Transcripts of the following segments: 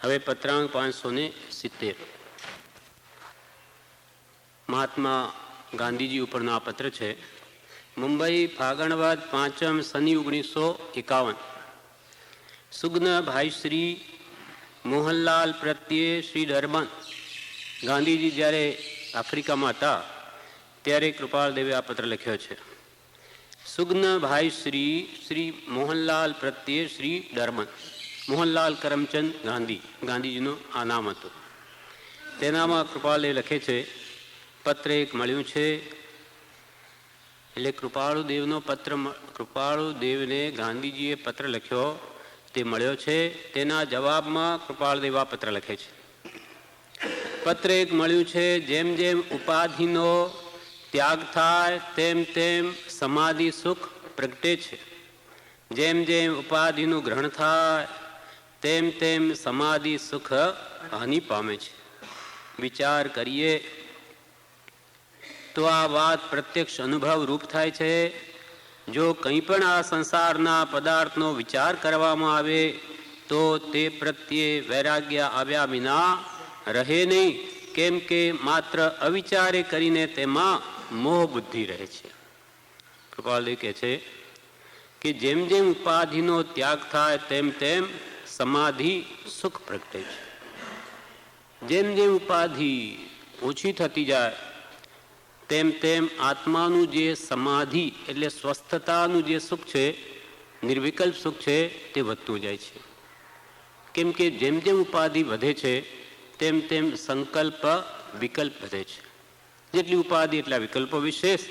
હવે પત્રાંક 570 મહાત્મા ગાંધીજી ઉપરનો આ પત્ર છે. મુંબઈ ફાગણવાદ 5 સની 1951. સુગ્ન ભાઈ શ્રી મોહનલાલ પ્રત્યે શ્રી દરબાન. ગાંધીજી જ્યારે આફ્રિકામાં હતા ત્યારે કૃપાલદેવે આ પત્ર લખ્યો છે. સુગ્ન ભાઈ શ્રી મોહનલાલ પ્રત્યે શ્રી દરબાન. મોહનલાલ કરમચંદ ગાંધી, ગાંધીજીનું આ નામ હતું. તેનામાં કૃપાલદેવ લખે છે, પત્ર એક મળ્યું છે. એટલે કૃપાળુદેવનો પત્ર, કૃપાળુદેવને ગાંધીજીએ પત્ર લખ્યો તે મળ્યો છે. તેના જવાબમાં કૃપાળદેવ આ પત્ર લખે છે. પત્ર એક મળ્યું છે. જેમ જેમ ઉપાધિનો ત્યાગ થાય તેમ તેમ સમાધિ સુખ પ્રગટે છે. જેમ જેમ ઉપાધિનું ગ્રહણ થાય તેમ તેમ સમાધિ સુખ હાનિ પામે છે. વિચાર કરીએ તો આ વાત પ્રત્યક્ષ અનુભવ રૂપ થાય છે. જો કંઈ પણ આ સંસારના પદાર્થનો વિચાર કરવામાં આવે તો તે પ્રત્યે વૈરાગ્ય આવ્યા વિના રહે નહીં, કેમ કે માત્ર અવિચારે કરીને તેમાં મોહ બુદ્ધિ રહે છે. કૃપાલદેવ કહે છે કે જેમ જેમ ઉપાધિનો ત્યાગ થાય તેમ તેમ સમાધિ સુખ પ્રગટે છે. જેમ જેમ ઉપાધિ ઓછી થતી જાય તેમ તેમ આત્માનું જે સમાધિ એટલે સ્વસ્થતાનું જે સુખ છે, નિર્વિકલ્પ સુખ છે, તે વધતું જાય છે. કેમ કે જેમ જેમ ઉપાધિ વધે છે તેમ તેમ સંકલ્પ વિકલ્પ વધે છે. જેટલી ઉપાધિ એટલા વિકલ્પો વિશેષ,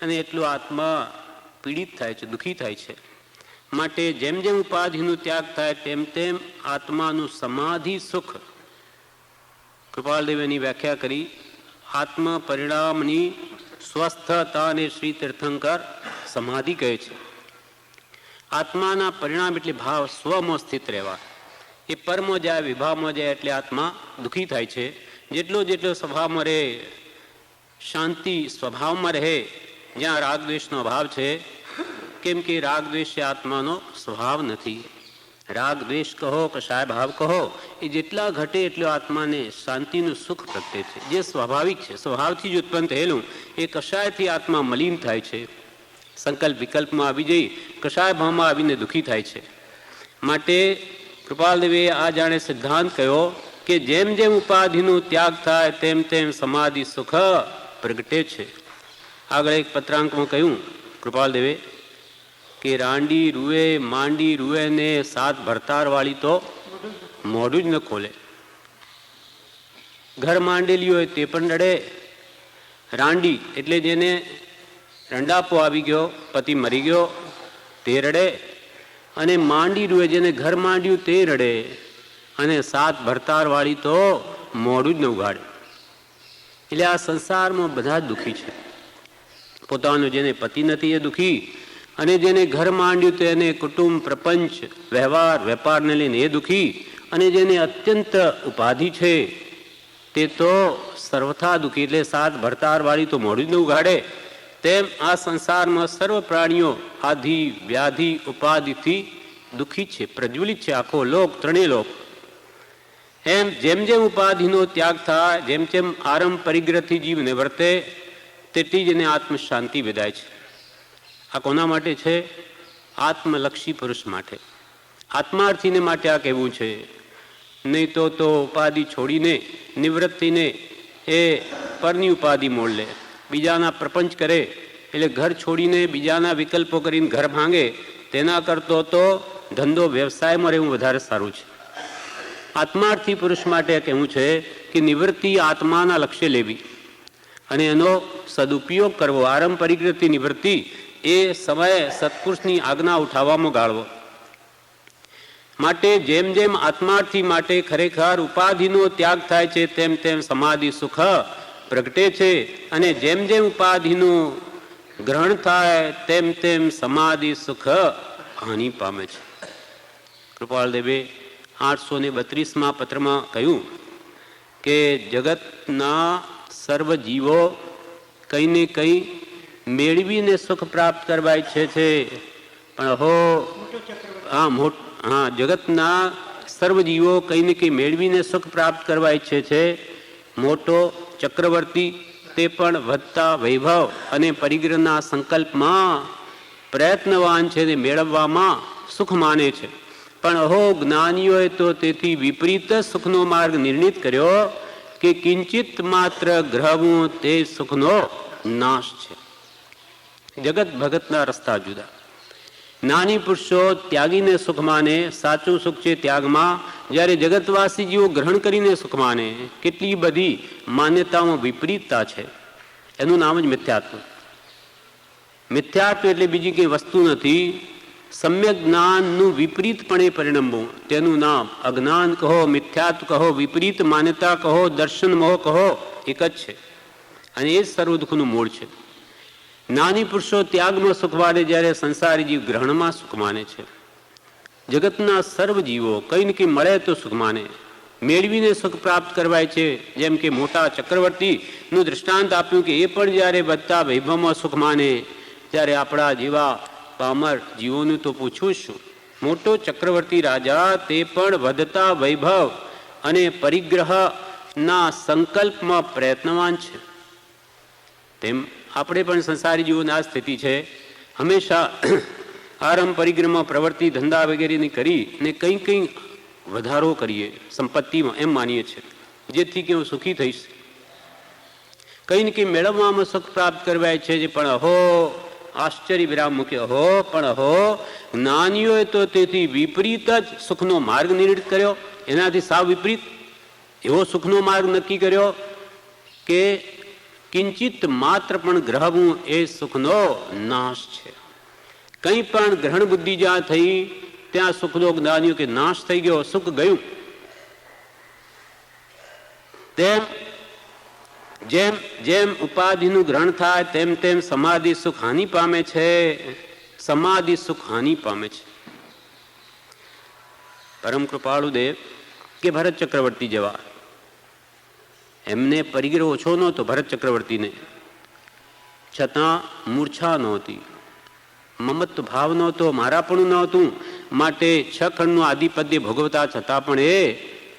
અને એટલું આત્મા પીડિત થાય છે, દુઃખી થાય છે. માટે જેમ જેમ ઉપાધિનું ત્યાગ થાય તેમ તેમ આત્માનું સમાધિ સુખ. કૃપાલદેવેની વ્યાખ્યા કરી, આત્મ પરિણામની સ્વસ્થતાને શ્રી તીર્થંકર સમાધિ કહે છે. આત્માના પરિણામ એટલે ભાવ, સ્વમાં સ્થિત રહેવા. એ પરમો જાય, વિભાવમાં જાય એટલે આત્મા દુઃખી થાય છે. જેટલો સ્વભાવમાં રહે, શાંતિ સ્વભાવમાં રહે, જ્યાં રાગદ્વેષનો અભાવ છે. કેમ કે રાગદ્વેષ એ આત્માનો સ્વભાવ નથી. રાગ દ્વેષ કહો, કશાય ભાવ કહો, એ જેટલા ઘટે એટલું આત્માને શાંતિનું સુખ પ્રગટે છે. જે સ્વાભાવિક છે, સ્વભાવથી જ ઉત્પન્ન થયેલું, એ કશાયથી આત્મા મલિન થાય છે. સંકલ્પ વિકલ્પમાં આવી જઈ કશાય ભાવમાં આવીને દુઃખી થાય છે. માટે કૃપાલદેવે આ જાણે સિદ્ધાંત કહ્યો કે જેમ જેમ ઉપાધિનું ત્યાગ થાય તેમ તેમ સમાધિ સુખ પ્રગટે છે. આગળ એક પત્રાંકમાં કહ્યું કૃપાલદેવે કે રાંડી રૂએ માંડી રૂએ ને સાત ભરતાર વાળી તો મોઢું જ ન ખોલે. ઘર માંડેલી હોય તે પણ રડે. રાંડી એટલે જેને રંડાપો આવી ગયો, પતિ મરી ગયો, તે રડે. અને માંડી રૂએ જેને ઘર માંડ્યું તે રડે. અને સાત ભરતાર વાળી તો મોઢું જ ન ઉગાડે. એટલે આ સંસારમાં બધા જ દુઃખી છે. પોતાનો જેને પતિ નથી એ દુઃખી, અને જેને ઘર માંડ્યું તો એને કુટુંબ, પ્રપંચ, વ્યવહાર, વેપારને લઈને એ દુઃખી, અને જેને અત્યંત ઉપાધિ છે તે તો સર્વથા દુઃખી. એટલે સાત ભરતાર વાળી તો મોઢું જ ન ઉગાડે. તેમ આ સંસારમાં સર્વ પ્રાણીઓ આધિ વ્યાધિ ઉપાધિથી દુઃખી છે, પ્રજ્વલિત છે. આખો લોક, ત્રણેય લોક. એમ જેમ જેમ ઉપાધિનો ત્યાગ થાય, જેમ જેમ આરંભ પરિગ્રહથી જીવ નિવર્તે, તેટલી જ એને આત્મ શાંતિ વિદાય છે. આ કોના માટે છે? આત્મલક્ષી પુરુષ માટે, આત્માર્થીને માટે આ કહેવું છે. નહીં તો ઉપાધિ છોડીને નિવૃત્તિને એ પરની ઉપાધિ મોડ લે, બીજાના પ્રપંચ કરે, એટલે ઘર છોડીને બીજાના વિકલ્પો કરીને ઘર ભાંગે. તેના કરતો તો ધંધો વ્યવસાયમાં રહેવું વધારે સારું છે. આત્માર્થી પુરુષ માટે કહેવું છે કે નિવૃત્તિ આત્માના લક્ષ્ય લેવી અને એનો સદુપયોગ કરવો. આરંભ પરિગ્રહથી નિવૃત્તિ એ સમયે સત્પુરુષની આજ્ઞા ઉઠાવવામાં ગાળવો. માટે જેમ જેમ આત્માર્થી માટે ખરેખર ઉપાધિનો ત્યાગ થાય છે તેમ તેમ સમાધિ સુખ પ્રગટે છે. અને જેમ જેમ ઉપાધિનું ગ્રહણ થાય તેમ તેમ સમાધિ સુખ હાનિ પામે છે. કૃપાલદેવે 832 પત્રમાં કહ્યું કે જગતના સર્વ જીવો કંઈ ને કંઈ મેળવીને સુખ પ્રાપ્ત કરવા ઈચ્છે છે, પણ હો જગતના સર્વ જીવો કંઈ ને કંઈ મેળવીને સુખ પ્રાપ્ત કરવા ઈચ્છે છે. મોટો ચક્રવર્તી તે પણ વધતા વૈભવ અને પરિગ્રહના સંકલ્પમાં પ્રયત્નવાન છે તે મેળવવામાં સુખ માને છે. પણ અહો જ્ઞાનીઓએ તો તેથી વિપરીત સુખનો માર્ગ નિર્ણિત કર્યો કે કિંચિત માત્ર ગ્રહવું તે સુખનો નાશ છે. જગત ભગતના રસ્તા જુદા. જ્ઞાની પુરુષો ત્યાગીને સુખ માને, સાચું સુખ છે ત્યાગમાં, જ્યારે જગતવાસી જીવો ગ્રહણ કરીને સુખ માને. કેટલી બધી માન્યતાઓમાં વિપરીતતા છે. એનું નામ જ મિથ્યાત્વ. મિથ્યાત્વ એટલે બીજી કંઈ વસ્તુ નથી. સમ્યક જ્ઞાનનું વિપરીતપણે પરિણમવું તેનું નામ અજ્ઞાન કહો, મિથ્યાત્વ કહો, વિપરીત માન્યતા કહો, દર્શન મોહ કહો, એક જ છે. અને એ જ સર્વ દુઃખનું મૂળ છે. જ્ઞાની પુરુષો ત્યાગમાં સુખ માને, જ્યારે સંસારી જીવ ગ્રહણમાં સુખ માને છે. જગતના સર્વ જીવો કંઈ ને કંઈ મળે તો સુખ માને, મેળવીને સુખ પ્રાપ્ત કરવાય છે. જેમ કે મોટા ચક્રવર્તીનું દૃષ્ટાંત આપ્યું કે એ પણ જ્યારે વધતા વૈભવમાં સુખ માને, ત્યારે આપણા જેવા પામર જીવોનું તો પૂછવું શું. મોટો ચક્રવર્તી રાજા તે પણ વધતા વૈભવ અને પરિગ્રહના સંકલ્પમાં પ્રયત્નવાન છે. તેમ આપણે પણ સંસારી જીવોની આ સ્થિતિ છે. હંમેશા આરંભ પરિગ્રહમાં પ્રવૃત્તિ ધંધા વગેરેની કરી ને કંઈ કંઈ વધારો કરીએ સંપત્તિમાં, એમ માનીએ છીએ જેથી કે હું સુખી થઈશ, કંઈ ને કંઈ મેળવવામાં સુખ પ્રાપ્ત કરવાય છે. પણ અહો, આશ્ચર્ય વિરામ મૂક્યો, અહો પણ અહો જ્ઞાનીઓએ તો તેથી વિપરીત જ સુખનો માર્ગ નિર્ણિત કર્યો. એનાથી સાવ વિપરીત એવો સુખનો માર્ગ નક્કી કર્યો કે કિંચિત માત્ર પણ ગ્રહવું એ સુખનો નાશ છે. કંઈ પણ ગ્રહણ બુદ્ધિ જ્યાં થઈ ત્યાં સુખનો જ્ઞાનીઓ કે નાશ થઈ ગયો, સુખ ગયું. તેમ જેમ જેમ ઉપાધિનું ગ્રહણ થાય તેમ તેમ સમાધિ સુખ હાનિ પામે છે. સમાધિ સુખ હાનિ પામે છે. પરમ કૃપાળુ દેવ કે ભરત ચક્રવર્તી જેવા, એમને પરિગ્રહ ઓછો નહોતો ભરત ચક્રવર્તીને, છતાં મૂર્છા નહોતી, મમત્વ ભાવ નહોતો, મારાપણું નહોતું. માટે 6 ખંડનું આધિપત્ય ભોગવતા છતાં પણ એ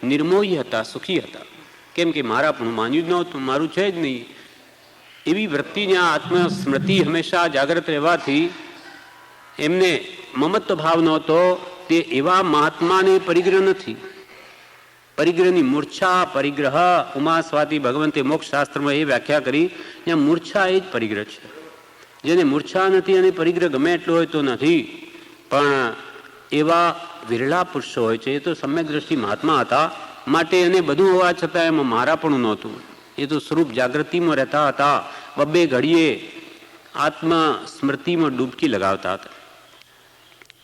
નિર્મોહી હતા, સુખી હતા. કેમ કે મારાપણું માન્યું જ નહોતું, મારું છે જ નહીં. એવી વૃત્તિ જ્યાં આત્મસ્મૃતિ હંમેશા જાગ્રત રહેવાથી એમને મમત્વ ભાવ નહોતો. તે એવા મહાત્માને પરિગ્રહ નથી. પરિગ્રહની મૂર્છા, પરિગ્રહ ઉમા સ્વાતિ ભગવંતે મોક્ષ શાસ્ત્રમાં એ વ્યાખ્યા કરી, જ્યાં મૂર્છા એ જ પરિગ્રહ છે. જેને મૂર્છા નથી અને પરિગ્રહ ગમે એટલો હોય તો નથી. પણ એવા વિરળા પુરુષો હોય છે. એ તો સમ્યક દ્રષ્ટિ મહાત્મા હતા, માટે એને બધું હોવા છતાં એમાં મારા પણ નહોતું. એ તો સ્વરૂપ જાગૃતિમાં રહેતા હતા, બબ્બે ઘડીએ આત્મ સ્મૃતિમાં ડૂબકી લગાવતા હતા.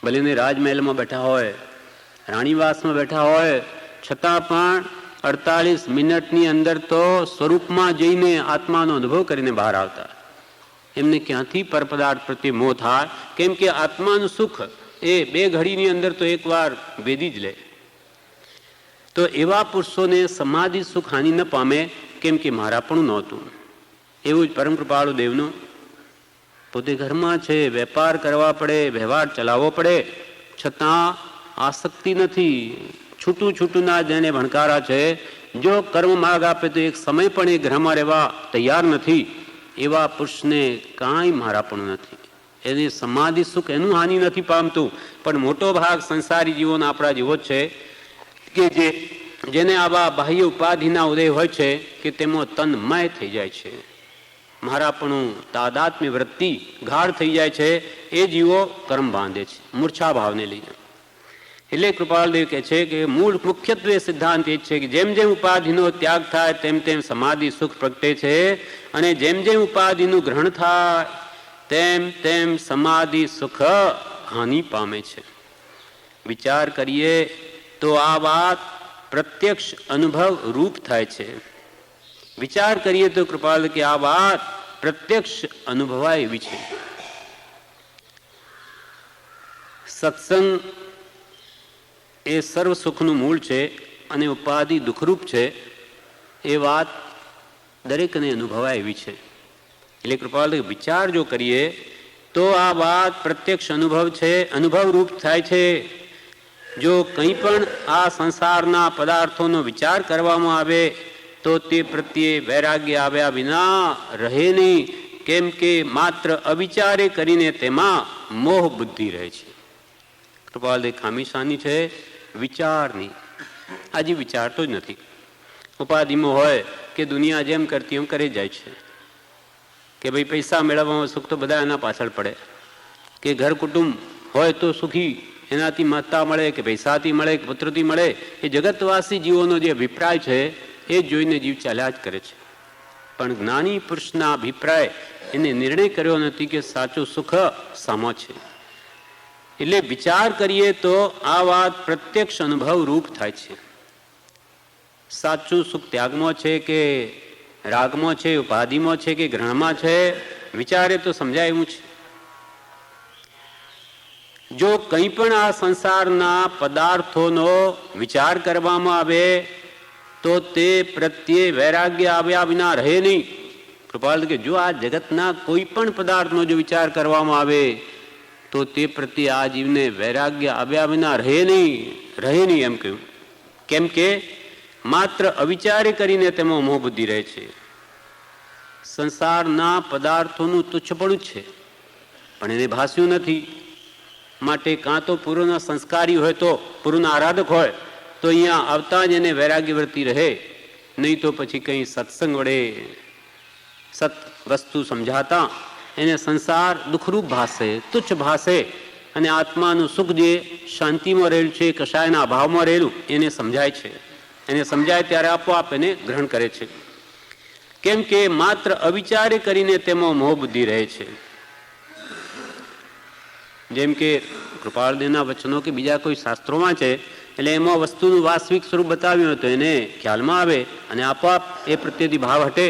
ભલે ને રાજમહેલમાં બેઠા હોય, રાણીવાસમાં બેઠા હોય, છતાં પણ 48 મિનિટની અંદર તો સ્વરૂપમાં જઈને આત્માનો અનુભવ કરીને બહાર આવતા. એમને ક્યાંથી પરપદાર્થ પ્રત્યે મોહ થાય? કેમ કે આત્માનું સુખ એ 2 ઘડીની અંદર તો એકવાર વેદી જ લે. તો એવા પુરુષોને સમાધિ સુખ હાનિ ન પામે, કેમ કે મારા પણ નહોતું. એવું જ પરમ કૃપાળુ દેવનું પોતે ઘરમાં છે, વેપાર કરવા પડે, વ્યવહાર ચલાવવો પડે, છતાં આસક્તિ નથી. છૂટું છૂટું ના જેને ભણકારા છે, જો કર્મ માર્ગ આપે તો એક સમય પણ એ ગ્રહમાં રહેવા તૈયાર નથી. એવા પુરુષને કાંઈ મારાપણું નથી. એને સમાધિ સુખ એનું હાનિ નથી પામતું. પણ મોટો ભાગ સંસારી જીવોનો આપણા જેવો જ છે કે જેને આવા બાહ્ય ઉપાધિના ઉદય હોય છે કે તેમાં તન્મય થઈ જાય છે. મારાપણું, તાદાત્મ્ય વૃત્તિ ગાઢ થઈ જાય છે. એ જીવો કર્મ બાંધે છે મૂર્છા ભાવને લઈને. એટલે કૃપાલદેવ કહે છે કે મૂળ મુખ્યત્વે સિદ્ધાંત એ છે કે જેમ જેમ ઉપાધિનો ત્યાગ થાય તેમ તેમ સમાધિ સુખ પ્રગટે છે, અને જેમ જેમ ઉપાધિનું ગ્રહણ થાય તેમ તેમ સમાધિ સુખ હાનિ પામે છે. વિચાર કરીએ તો આ વાત પ્રત્યક્ષ અનુભવ રૂપ થાય છે. વિચાર કરીએ તો કૃપાલ કે આ વાત પ્રત્યક્ષ અનુભવાય એવી છે. સત્સંગ એ સર્વ સુખનું મૂળ છે અને ઉપાધિ દુઃખરૂપ છે. એ વાત દરેકને અનુભવાય એવી છે. એટલે કૃપાલ વિચાર જો કરીએ તો આ વાત પ્રત્યક્ષ અનુભવ છે, અનુભવ રૂપ થાય છે. જો કંઈ પણ આ સંસારના પદાર્થોનો વિચાર કરવામાં આવે તો તે પ્રત્યે વૈરાગ્ય આવ્યા વિના રહે નહીં, કેમ કે માત્ર અવિચારે કરીને તેમાં મોહ બુદ્ધિ રહે છે. કૃપાલદેવ ખામી શાની છે? વિચારની. આજે વિચારતો જ નથી. ઉપાધિમાં હોય કે દુનિયા જેમ કરતી એમ કરી જાય છે કે ભાઈ પૈસા મેળવવામાં સુખ તો બધા એના પાછળ પડે, કે ઘર કુટુંબ હોય તો સુખી એનાથી માતા મળે કે પૈસાથી મળે કે પુત્રથી મળે. એ જગતવાસી જીવોનો જે અભિપ્રાય છે એ જોઈને જીવ ચાલ્યા જ કરે છે. પણ જ્ઞાની પુરુષના અભિપ્રાય એને નિર્ણય કર્યો નથી કે સાચું સુખ સામો છે. એટલે વિચાર કરીએ તો આ વાત પ્રત્યક્ષ અનુભવ રૂપ થાય છે. સાચું સુખ ત્યાગમાં છે કે રાગમાં છે, ઉપાધિમાં છે કે ગ્રહણમાં છે, વિચારે તો સમજાય એવું છે. જો કંઈ પણ આ સંસારના પદાર્થોનો વિચાર કરવામાં આવે તો તે પ્રત્યે વૈરાગ્ય આવ્યા વિના રહે નહીં. કૃપાલ કે જો આ જગતના કોઈ પણ પદાર્થનો જો વિચાર કરવામાં આવે તો તે પ્રત્યે આ જીવને વૈરાગ્ય આવ્યા વિના રહે નહીં એમ કહ્યું. કેમ કે માત્ર અવિચારે કરીને તેમાં મોહ બુદ્ધિ રહે છે. સંસારના પદાર્થોનું તુચ્છપણું છે પણ એને ભાસ્યું નથી. માટે કાં તો પૂર્વના સંસ્કારી હોય તો પૂર્વના આરાધક હોય તો અહીંયા આવતા જ એને વૈરાગ્ય વૃત્તિ રહે, નહીં તો પછી કંઈ સત્સંગ વડે સત વસ્તુ સમજાતા એને સંસાર દુઃખરૂપ ભાસે, તુચ્છ ભાસે, અને આત્માનું સુખ જે શાંતિમાં રહેલું છે, કશાયના અભાવમાં રહેલું એને સમજાય છે. એને સમજાય ત્યારે આપોઆપ એને ગ્રહણ કરે છે. કેમ કે માત્ર અવિચારે કરીને તેમાં મોહ બુદ્ધિ રહે છે. જેમ કે કૃપાળદેવના વચનો કે બીજા કોઈ શાસ્ત્રોમાં છે એટલે એમાં વસ્તુનું વાસ્તવિક સ્વરૂપ બતાવ્યું હતું એને ખ્યાલમાં આવે અને આપોઆપ એ પ્રત્યેથી ભાવ હટે.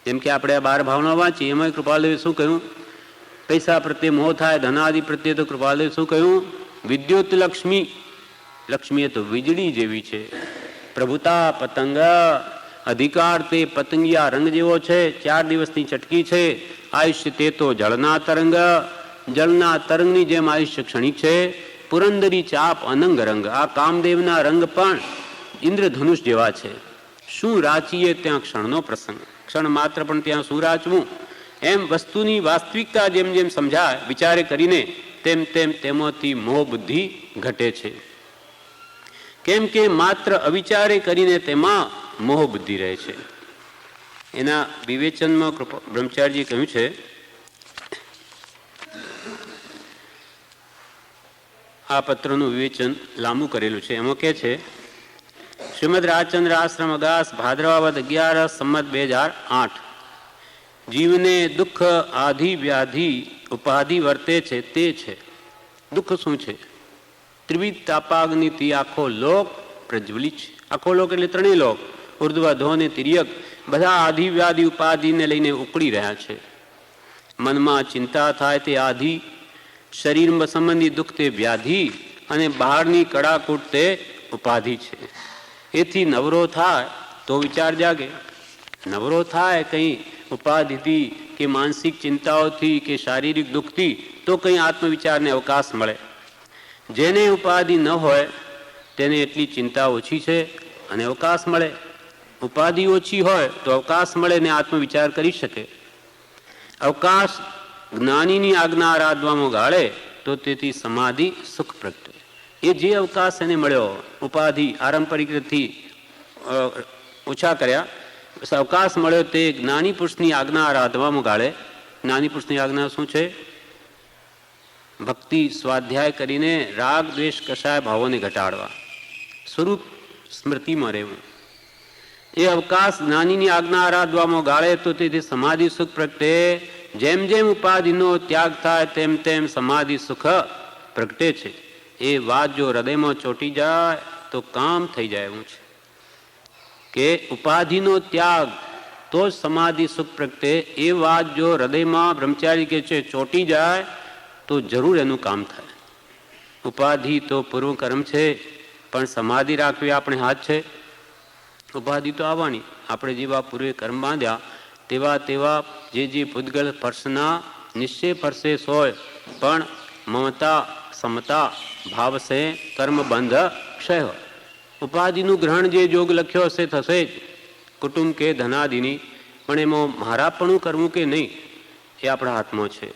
જેમ કે આપણે આ 12 ભાવના વાંચી એમાં કૃપાળદેવે શું કહ્યું? પૈસા પ્રત્યે મોહ થાય, ધનાદિ પ્રત્યે તો કૃપાળદેવે શું કહ્યું? વિદ્યુત લક્ષ્મી. લક્ષ્મી એ તો વીજળી જેવી છે. પ્રભુતા પતંગ, અધિકાર તે પતંગિયા રંગ જેવો છે, 4 દિવસની ચટકી છે. આયુષ્ય તે તો જળના તરંગ, જળના તરંગની જેમ આયુષ્ય ક્ષણિક છે. પુરંદરી ચાપ અનંગ રંગ, આ કામદેવના રંગ પણ ઇન્દ્રધનુષ જેવા છે. શું રાચીએ ત્યાં ક્ષણનો પ્રસંગ, ક્ષણ માત્ર પણ ત્યાં શું રાચવું? એમ વસ્તુની વાસ્તવિકતા જેમ જેમ સમજાય વિચારે કરીને તેમ તેમ તેમાંથી મોહ બુદ્ધિ ઘટે છે. કેમ કે માત્ર અવિચારે કરીને તેમાં મોહ બુદ્ધિ રહે છે. એના વિવેચનમાં બ્રહ્મચારીજીએ કહ્યું છે, આ પત્રનું વિવેચન લાંબુ કરેલું છે. એમાં કે છે, શ્રીમદ રાજચંદ્ર આશ્રમ અગાસ ભાદ્રવાદ 11 સંમત 2008 જીવને દુઃખ આધિ વ્યાધિ ઉપાધિ વર્તે છે તે છે. દુઃખ શું છે? ત્રિવિધ તાપાગ્નિથી આખો લોક પ્રજ્વલિત છે. આખો લોક એટલે 3 લોક, ઉર્ધ્વ અધો ને તિર્યક, બધા આધિ વ્યાધિ ઉપાધિને લઈને ઉકળી રહ્યા છે. મનમાં ચિંતા થાય તે આધિ, શરીરમાં સંબંધી દુઃખ તે વ્યાધિ, અને બહારની કડાકૂટ તે ઉપાધિ છે. એથી નવરો થાય તો વિચાર જાગે. નવરો થાય કંઈ ઉપાધિથી કે માનસિક ચિંતાઓથી કે શારીરિક દુઃખથી તો કંઈ આત્મવિચારને અવકાશ મળે. જેને ઉપાધિ ન હોય તેને એટલી ચિંતા ઓછી છે અને અવકાશ મળે. ઉપાધિ ઓછી હોય તો અવકાશ મળે ને આત્મવિચાર કરી શકે. અવકાશ જ્ઞાનીની આજ્ઞા આરાધવામાં ગાળે તો તેથી સમાધિ સુખ પ્રગટે. એ જે અવકાશ એને મળ્યો ઉપાધિ આરંપરિક રીતથી ઓછા કર્યા, અવકાશ મળ્યો તે જ્ઞાની પુરુષની આજ્ઞા આરાધવામાં ગાળે. જ્ઞાની પુરુષની આજ્ઞા શું છે? ભક્તિ સ્વાધ્યાય કરીને રાગ દ્વેષ કશાય ભાવોને ઘટાડવા, સ્વરૂપ સ્મૃતિમાં રહેવું. એ અવકાશ જ્ઞાનીની આજ્ઞા આરાધવામાં ગાળે તો તેથી સમાધિ સુખ પ્રગટે. જેમ જેમ ઉપાધિનો ત્યાગ થાય તેમ તેમ સમાધિ સુખ પ્રગટે છે. એ વાત જો હૃદયમાં ચોંટી જાય તો કામ થઈ જાય એવું છે કે ઉપાધિનો ત્યાગ તો જ સમાધિ સુખ પ્રગટે. એ વાત જો હૃદયમાં બ્રહ્મચારી કે છે ચોંટી જાય તો જરૂર એનું કામ થાય. ઉપાધિ તો પૂર્વ કર્મ છે પણ સમાધિ રાખવી આપણે હાથ છે. ઉપાધિ તો આવવાની, આપણે જેવા પૂર્વે કર્મ બાંધ્યા તેવા જે પૂતગલ સ્પર્શના નિશ્ચય પરસેસ હોય, પણ મમતા સમતા ભાવસે કર્મ બંધ ક્ષય. ઉપાધિનું ગ્રહણ જે યોગ લખ્યો હશે થશે જ, કુટુંબ કે ધનાદિની, પણ એમાં મારાપણું કરવું કે નહીં એ આપણા હાથમાં છે.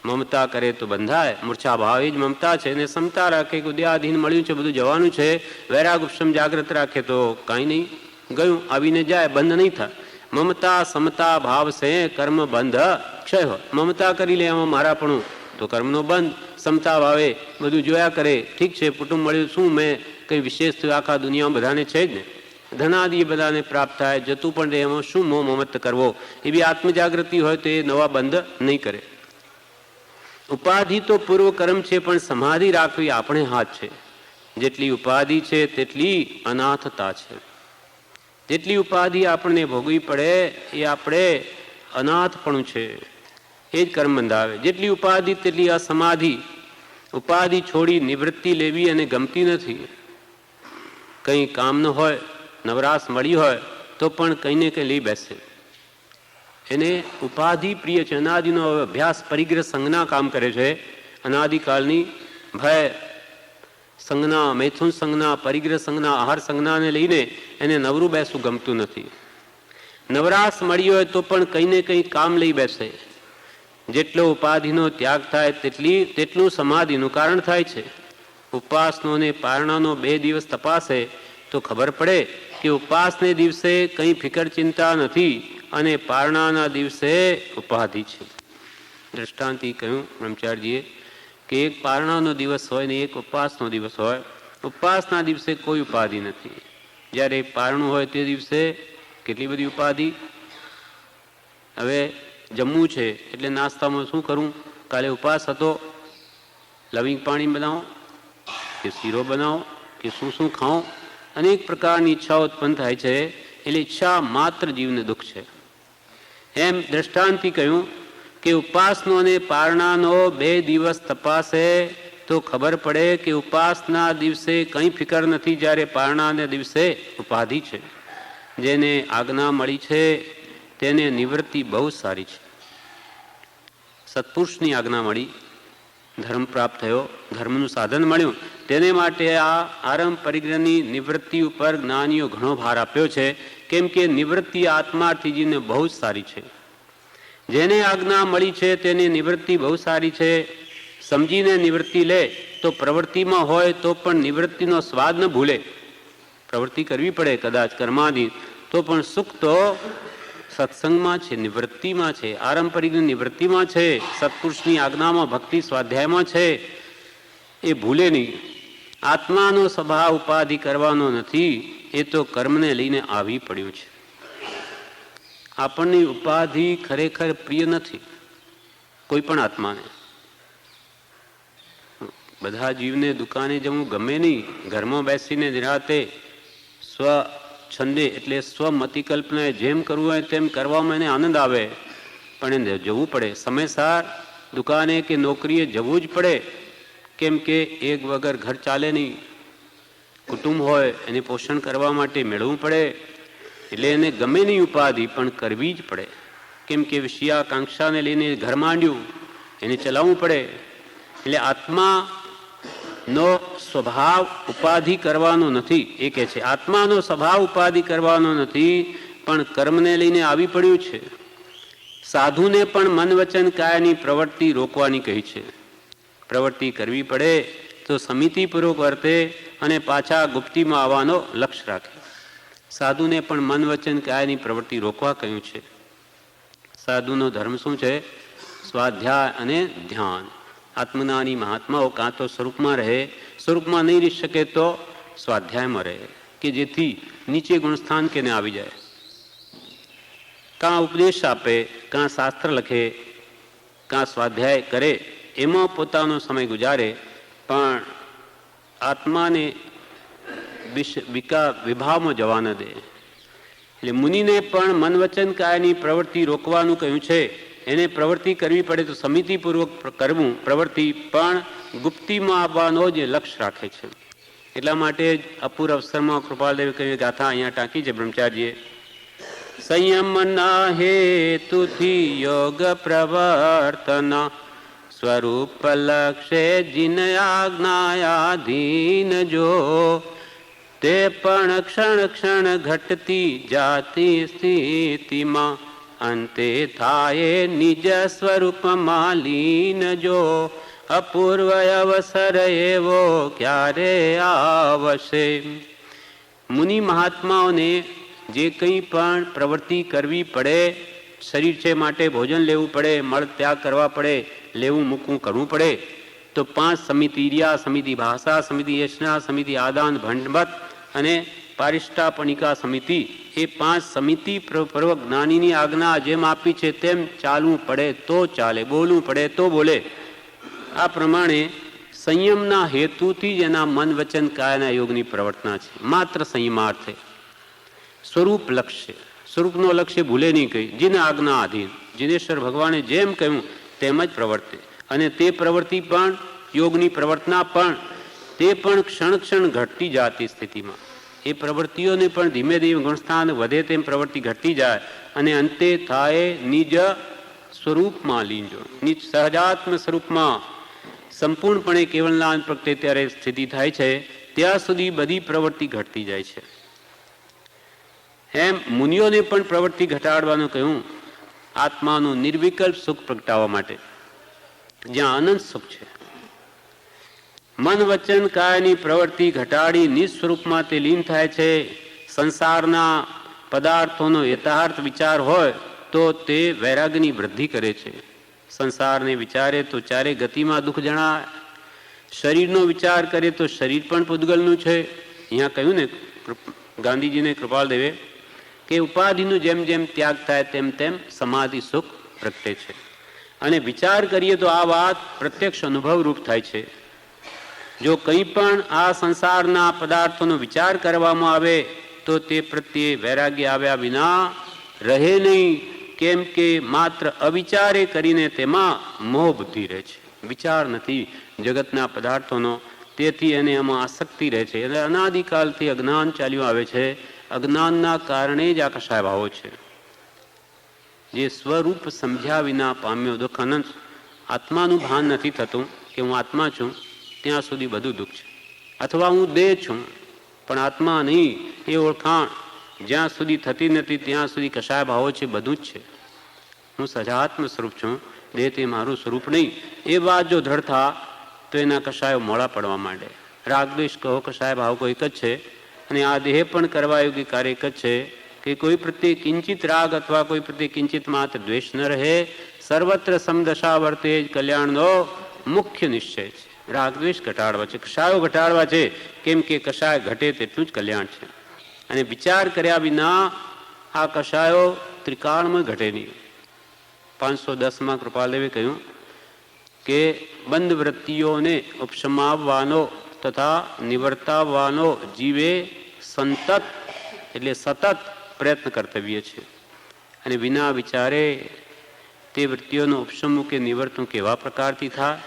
મમતા કરે તો બંધાય, મૂર્છા ભાવે જ મમતા છે. ને સમતા રાખે કે ઉદ્યાધીન મળ્યું છે, બધું જવાનું છે. વૈરાગ ઉપશમ જાગ્રત રાખે તો કાંઈ નહીં, ગયું આવીને જાય, બંધ નહીં થાય. મમતા સમતા ભાવ સે કર્મ બંધ ક્ષય. મમતા કરી લે એમાં મારાપણું તો કર્મનો બંધ. સમતા ભાવે બધું જોયા કરે, ઠીક છે કુટુંબ મળ્યું, શું મેં કંઈ વિશેષ થયું, આખા દુનિયામાં બધાને છે જ ને. ધનાદિ બધાને પ્રાપ્ત થાય, જતું પણ રહે, એમાં શું મોહ મમત કરવો. એવી આત્મજાગૃતિ હોય તો એ નવા બંધ નહીં કરે. ઉપાધિ તો પૂર્વ કર્મ છે, પણ સમાધિ રાખવી આપણે હાથ છે. જેટલી ઉપાધિ છે તેટલી અનાથતા છે. જેટલી ઉપાધિ આપણને ભોગવી પડે એ આપણે અનાથપણું છે, એ જ કર્મ બંધાવે. જેટલી ઉપાધિ તેટલી અસમાધિ. ઉપાધિ છોડી નિવૃત્તિ લેવી અને ગમતી નથી. કંઈ કામ ન હોય, નવરાશ મળી હોય તો પણ કંઈ ને કંઈ લઈ બેસે. એને ઉપાધિ પ્રિય છે. અનાદિનો અભ્યાસ પરિગ્રહ સંજ્ઞા કામ કરે છે. અનાદિકાળની ભય સંજ્ઞા, મૈથુન સંજ્ઞા, પરિગ્રહ સંજ્ઞા, આહાર સંજ્ઞાને લઈને એને નવરું બેસવું ગમતું નથી. નવરાશ મળી હોય તો પણ કંઈ ને કંઈ કામ લઈ બેસે. જેટલો ઉપાધિનો ત્યાગ થાય તેટલું સમાધિનું કારણ થાય છે. ઉપાસનો અને પારણાનો 2 દિવસ તપાસે તો ખબર પડે કે ઉપાસને દિવસે કંઈ ફિકર ચિંતા નથી અને પારણાના દિવસે ઉપાધિ છે. દ્રષ્ટાંતિ કહ્યું બ્રહ્મચારીજીએ કે એક પારણાનો દિવસ હોય ને એક ઉપવાસનો દિવસ હોય. ઉપવાસના દિવસે કોઈ ઉપાધિ નથી, જ્યારે પારણું હોય તે દિવસે કેટલી બધી ઉપાધિ. હવે જમવું છે એટલે નાસ્તામાં શું કરું, કાલે ઉપવાસ હતો, લવિંગ પાણી બનાવો કે શીરો બનાવો કે શું શું ખાઓ, અનેક પ્રકારની ઈચ્છાઓ ઉત્પન્ન થાય છે. એટલે ઈચ્છા માત્ર જીવને દુઃખ છે. એમ દ્રષ્ટાંતિ કહ્યું કે ઉપાસનો અને પારણાનો 2 દિવસ તપાસે તો ખબર પડે કે ઉપાસના દિવસે કંઈ ફિકર નથી, જ્યારે પારણાના દિવસે ઉપાધિ છે. જેને આજ્ઞા મળી છે તેને નિવૃત્તિ બહુ સારી છે. સત્પુરુષની આજ્ઞા મળી, ધર્મ પ્રાપ્ત થયો, ધર્મનું સાધન મળ્યું, તેને માટે આ આરંભ પરિગ્રહની નિવૃત્તિ ઉપર જ્ઞાનીઓ ઘણો ભાર આપ્યો છે. કેમ કે નિવૃત્તિ આત્માર્થીજીને બહુ જ સારી છે. જેને આજ્ઞા મળી છે તેને નિવૃત્તિ બહુ સારી છે. સમજીને નિવૃત્તિ લે તો પ્રવૃત્તિમાં હોય તો પણ નિવૃત્તિનો સ્વાદ ન ભૂલે. પ્રવૃત્તિ કરવી પડે કદાચ કર્માદિ, તો પણ સુખ તો સત્સંગમાં છે, નિવૃત્તિમાં છે. આરંપરિક નિવૃત્તિમાં છે, સત્પુરુષની આજ્ઞામાં, ભક્તિ સ્વાધ્યાયમાં છે. એ ભૂલે નહીં. આત્માનો સ્વભાવ ઉપાધિ કરવાનો નથી, એ તો કર્મને લઈને આવી પડ્યું છે. આપણની ઉપાધિ ખરેખર પ્રિય નથી કોઈ પણ આત્માને. બધા જીવને દુકાને જવું ગમે નહીં, ઘરમાં બેસીને નિરાતે સ્વ છંદે એટલે સ્વમતિ કલ્પનાએ જેમ કરવું હોય તેમ કરવામાં એને આનંદ આવે, પણ એને જવું પડે. સમયસર દુકાને કે નોકરીએ જવું જ પડે. કેમ કે એક વગર ઘર ચાલે નહીં. કુટુંબ હોય એને પોષણ કરવા માટે મેળવવું પડે. એટલે એને ગમે નહીં ઉપાધિ પણ કરવી જ પડે. કેમ કે વિષયાકાંક્ષાને લઈને ઘર માંડ્યું, એને ચલાવવું પડે. એટલે આત્માનો સ્વભાવ ઉપાધિ કરવાનો નથી, એ કહે છે. આત્માનો સ્વભાવ ઉપાધિ કરવાનો નથી, પણ કર્મને લઈને આવી પડ્યું છે. સાધુને પણ મન વચન કાયાની પ્રવૃત્તિ રોકવાની કહી છે. પ્રવૃત્તિ કરવી પડે તો સમિતિપૂર્વક વર્તે અને પાછા ગુપ્તીમાં આવવાનો લક્ષ્ય રાખે. સાધુને પણ મન વચન કાયાની પ્રવૃત્તિ રોકવા કહ્યું છે. સાધુનો ધર્મ શું છે? સ્વાધ્યાય અને ધ્યાન. આત્મજ્ઞાની મહાત્માઓ કાં તો સ્વરૂપમાં રહે, સ્વરૂપમાં નહીં રહી શકે તો સ્વાધ્યાયમાં રહે, કે જેથી નીચે ગુણસ્થાન કે આવી જાય. કાં ઉપદેશ આપે, કાં શાસ્ત્ર લખે, કાં સ્વાધ્યાય કરે, એમાં પોતાનો સમય ગુજારે, પણ આત્માને વિભાવમાં જવા ન દે. એટલે મુનિને પણ મન વચન કાયાની પ્રવૃત્તિ રોકવાનું કહ્યું છે. એને પ્રવૃત્તિ કરવી પડે તો સમિતિપૂર્વક કરવું, પ્રવૃત્તિ પણ ગુપ્તીમાં આવવાનો જ લક્ષ્ય રાખે છે. એટલા માટે જ અપૂર અવસરમાં કૃપાલદેવે કહ્યું ગાથા અહીંયા ટાંકી છે બ્રહ્મચારીજીએ. સંયમના હેતુથી યોગ પ્રવર્તન સ્વરૂપ લક્ષે જીન આજ્ઞાયાધીન જો તે પણ ક્ષણ ક્ષણ ઘટતી જાતી સ્થિતિમાં અંતે થાય નિજ સ્વરૂપમાં લીન જો અપૂર્વ અવસર એવો ક્યારે આવશે. મુનિ મહાત્માઓને જે કંઈ પણ પ્રવૃત્તિ કરવી પડે, શરીર છે માટે ભોજન લેવું પડે, મળ ત્યાગ કરવા પડે, લેવું મૂકવું કરવું પડે, તો 5 સમિતિ ઇરિયા, સમિતિ ભાષા, સમિતિ યશના, સમિતિ આદાન ભંડમત અને પારિષ્ટાપણિકા સમિતિ, એ 5 સમિતિ પૂર્વક જ્ઞાનીની આજ્ઞા જેમ આપી છે તેમ ચાલવું પડે તો ચાલે, બોલવું પડે તો બોલે. આ પ્રમાણે સંયમના હેતુથી જ એના મન વચન કાયના યોગની પ્રવર્તના છે. માત્ર સંયમાર્થે સ્વરૂપ લક્ષ્ય, સ્વરૂપનો લક્ષ્ય ભૂલે નહીં કહી, જેને આજ્ઞા આધીન, જીનેશ્વર ભગવાને જેમ કહ્યું તેમ જ પ્રવર્તે. અને તે પ્રવૃત્તિ પણ યોગની પ્રવર્તના પણ તે પણ ક્ષણ ક્ષણ ઘટતી જાતી સ્થિતિમાં, એ પ્રવૃત્તિઓને પણ ધીમે ધીમે ગુણસ્થાન વધે તેમ પ્રવૃત્તિ ઘટતી જાય અને અંતે થાય નિજ સ્વરૂપમાં લીંજો, નિજ સહજાત્મ સ્વરૂપમાં સંપૂર્ણપણે કેવલના પ્રગટે ત્યારે સ્થિતિ થાય છે. ત્યાં સુધી બધી પ્રવૃત્તિ ઘટતી જાય છે. એમ મુનિઓને પણ પ્રવૃત્તિ ઘટાડવાનું કહ્યું, આત્માનું નિર્વિકલ્પ સુખ પ્રગટાવવા માટે, જ્યાં અનંત સુખ છે. મન વચન કાયની પ્રવૃત્તિ ઘટાડી નિસ્વરૂપમાં તે લીન થાય છે. સંસારના પદાર્થોનો યથાર્થ વિચાર હોય તો તે વૈરાગ્યની વૃદ્ધિ કરે છે. સંસારને વિચારે તો ચારે ગતિમાં દુઃખ જણાય. શરીરનો વિચાર કરે તો શરીર પણ પૂતગલનું છે. અહીંયા કહ્યું ને ગાંધીજીને કૃપાલદેવે કે ઉપાધિનું જેમ જેમ ત્યાગ થાય તેમ તેમ સમાધિ સુખ પ્રગટે છે. અને વિચાર કરીએ તો આ વાત પ્રત્યક્ષ અનુભવ રૂપ થાય છે. જો કંઈ પણ આ સંસારના પદાર્થોનો વિચાર કરવામાં આવે તો તે પ્રત્યે વૈરાગ્ય આવ્યા વિના રહે નહીં. કેમ કે માત્ર અવિચારે કરીને તેમાં મોહ બુદ્ધિ રહે છે, વિચાર નથી જગતના પદાર્થોનો, તેથી એને એમાં આસક્તિ રહે છે. એટલે અનાદિકાલથી અજ્ઞાન ચાલ્યું આવે છે. અજ્ઞાનના કારણે જ આ કશાય ભાવો છે. જે સ્વરૂપ સમજ્યા વિના પામ્યો દુઃખ અનંત, આત્માનું ભાન નથી થતું કે હું આત્મા છું, ત્યાં સુધી બધું દુઃખ છે. અથવા હું દેહ છું પણ આત્મા નહીં, એ ઓળખાણ જ્યાં સુધી થતી નથી ત્યાં સુધી કશાય ભાવો છે, બધું જ છે. હું સજાત્મ સ્વરૂપ છું, દેહ તે મારું સ્વરૂપ નહીં. એ વાત જો દ્રઢ થાય તો એના કશાયો મોડા પડવા માંડે. રાગ દ્વેષ કહો, કશાય ભાવ કોઈ એક જ છે. અને આ દેહ પણ કરવા યોગ્ય કાર્ય એક જ છે કે કોઈ પ્રત્યે કિંચિત રાગ અથવા કોઈ પ્રત્યે કિંચિત માત્ર દ્વેષ ન રહે. સર્વત્ર સમદશા વર્તે જ કલ્યાણનો મુખ્ય નિશ્ચય છે. રાગ દ્વેષ ઘટાડવા છે, કશાયો ઘટાડવા છે. કેમ કે કશાય ઘટે તેટલું જ કલ્યાણ છે. અને વિચાર કર્યા વિના આ કશાયો ત્રિકાળમાં ઘટે નહીં. 510માં કૃપાલદેવે કહ્યું કે બંધ વૃત્તિઓને ઉપશમાવવાનો તથા નિવર્તાવવાનો જીવે સંતત એટલે સતત પ્રયત્ન કર્તવ્ય છે. અને વિના વિચારે તે વૃત્તિઓનો ઉપશમવું કે નિવર્તવું કેવા પ્રકારથી થાય?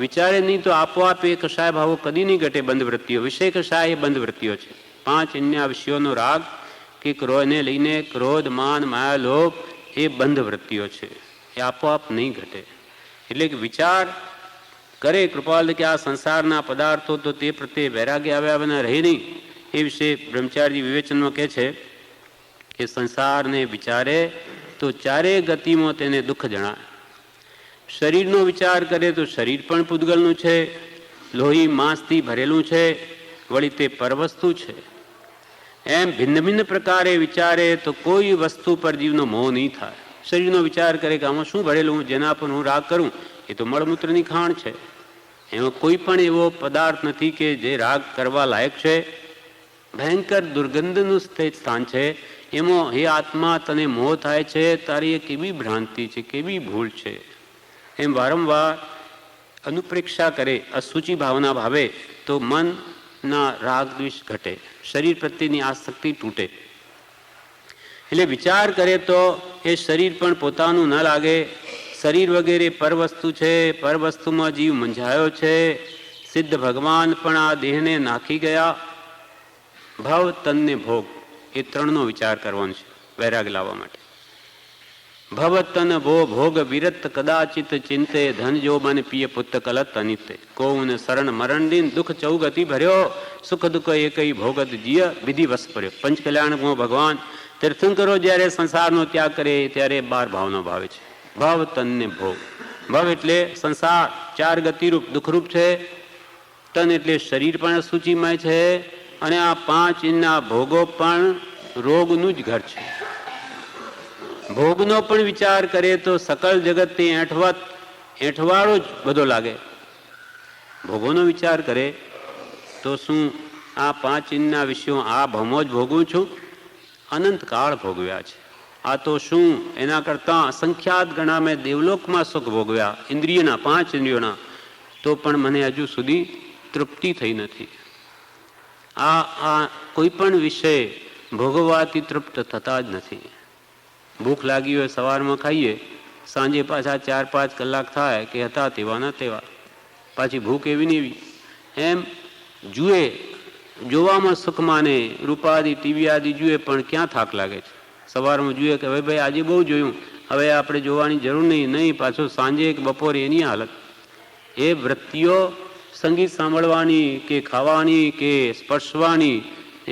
વિચારે નહીં તો આપોઆપ એ કશાય ભાવો કદી નહીં ઘટે. બંધ વૃત્તિઓ, વિષય કશાય એ બંધ વૃત્તિઓ છે. 5 અન્ય વિષયોનો રાગ કે ક્રોધને લઈને ક્રોધ, માન, માયા, લોભ એ બંધ વૃત્તિઓ છે. એ આપોઆપ નહીં ઘટે. એટલે કે વિચાર કરે કૃપાલ કે આ સંસારના પદાર્થો તો તે પ્રત્યે વૈરાગ્ય આવ્યા વિના રહે નહીં. એ વિશે બ્રહ્મચારી વિવેચનમાં કહે છે કે સંસારને વિચારે તો ચારે ગતિમાં તેને દુઃખ જણાય. શરીરનો વિચાર કરે તો શરીર પણ પૂતગલનું છે, લોહી માંસથી ભરેલું છે, વળી તે પરવસ્તુ છે. એમ ભિન્ન ભિન્ન પ્રકારે વિચારે તો કોઈ વસ્તુ પર જીવનો મોહ નહીં થાય. શરીરનો વિચાર કરે કે આમાં શું ભરેલું, જેના પર હું રાગ કરું એ તો મળમૂત્રની ખાણ છે. એમાં કોઈ પણ એવો પદાર્થ નથી કે જે રાગ કરવા લાયક છે. ભયંકર દુર્ગંધનું સ્થાન છે. એમાં હે આત્મા તને મોહ થાય છે, તારી એ કેવી ભ્રાંતિ છે, કેવી ભૂલ છે. એમ વારંવાર અનુપ્રેક્ષા કરે, અસુચિ ભાવના ભાવે તો મનના રાગ દ્વેષ ઘટે, શરીર પ્રત્યેની આસક્તિ તૂટે. એટલે વિચાર કરે તો એ શરીર પણ પોતાનું ન લાગે. શરીર વગેરે પરવસ્તુ છે, પરવસ્તુમાં જીવ મૂંઝાયો છે. સિદ્ધ ભગવાન પણ આ દેહને નાખી ગયા. ભવ તનને ભોગ, એ ત્રણનો વિચાર કરવાનો છે વૈરાગ લાવવા માટે. ભવતન ભો ભોગ વિરત કદાચિત ચિંતે ધન જો બન પિય પુત્ર કલત અનિતે કોને શરણ મરણ દિન દુઃખ ચૌગતિ ભર્યો સુખ દુઃખ એકઈ ભોગત જીય વિધિ વસ પડ્યો. પંચ કલ્યાણ ભગવાન તીર્થંકરો જ્યારે સંસારનો ત્યાગ કરે ત્યારે 12 ભાવનો ભાવે છે. ભવ તન ને ભોગ. ભવ એટલે સંસાર 4 ગતિરૂપ દુઃખરૂપ છે. તન એટલે શરીર પણ સૂચિમય છે અને આ 5 ઇન્દ્રિયના ભોગો પણ રોગનું જ ઘર છે. ભોગનો પણ વિચાર કરે તો સકલ જગતથી એંઠવાળો જ બધો લાગે. ભોગોનો વિચાર કરે તો શું આ 5 ઇન્દ્રિયના વિષયો આ ભમો જ ભોગવું છું? અનંતકાળ ભોગવ્યા છે. આ તો શું એના કરતાં અસંખ્યાત ગણા મેં દેવલોકમાં સુખ ભોગવ્યા ઇન્દ્રિયના 5 ઇન્દ્રિયોના, તો પણ મને હજુ સુધી તૃપ્તિ થઈ નથી. આ કોઈ પણ વિષય ભોગવવાથી તૃપ્ત થતા જ નથી. ભૂખ લાગી હોય સવારમાં ખાઈએ, સાંજે પાછા 4-5 કલાક થાય કે હતા તેવા ના તેવા, પાછી ભૂખ એવી ને એવી. એમ જોવામાં સુખ માને, રૂપાદિ ટીવી આદિ જુએ પણ ક્યાં થાક લાગે છે. સવારમાં જોઈએ કે ભાઈ આજે બહુ જોયું, હવે આપણે જોવાની જરૂર નહીં, પાછું સાંજે કે બપોરે એની હાલત. એ વૃત્તિઓ સંગીત સાંભળવાની કે ખાવાની કે સ્પર્શવાની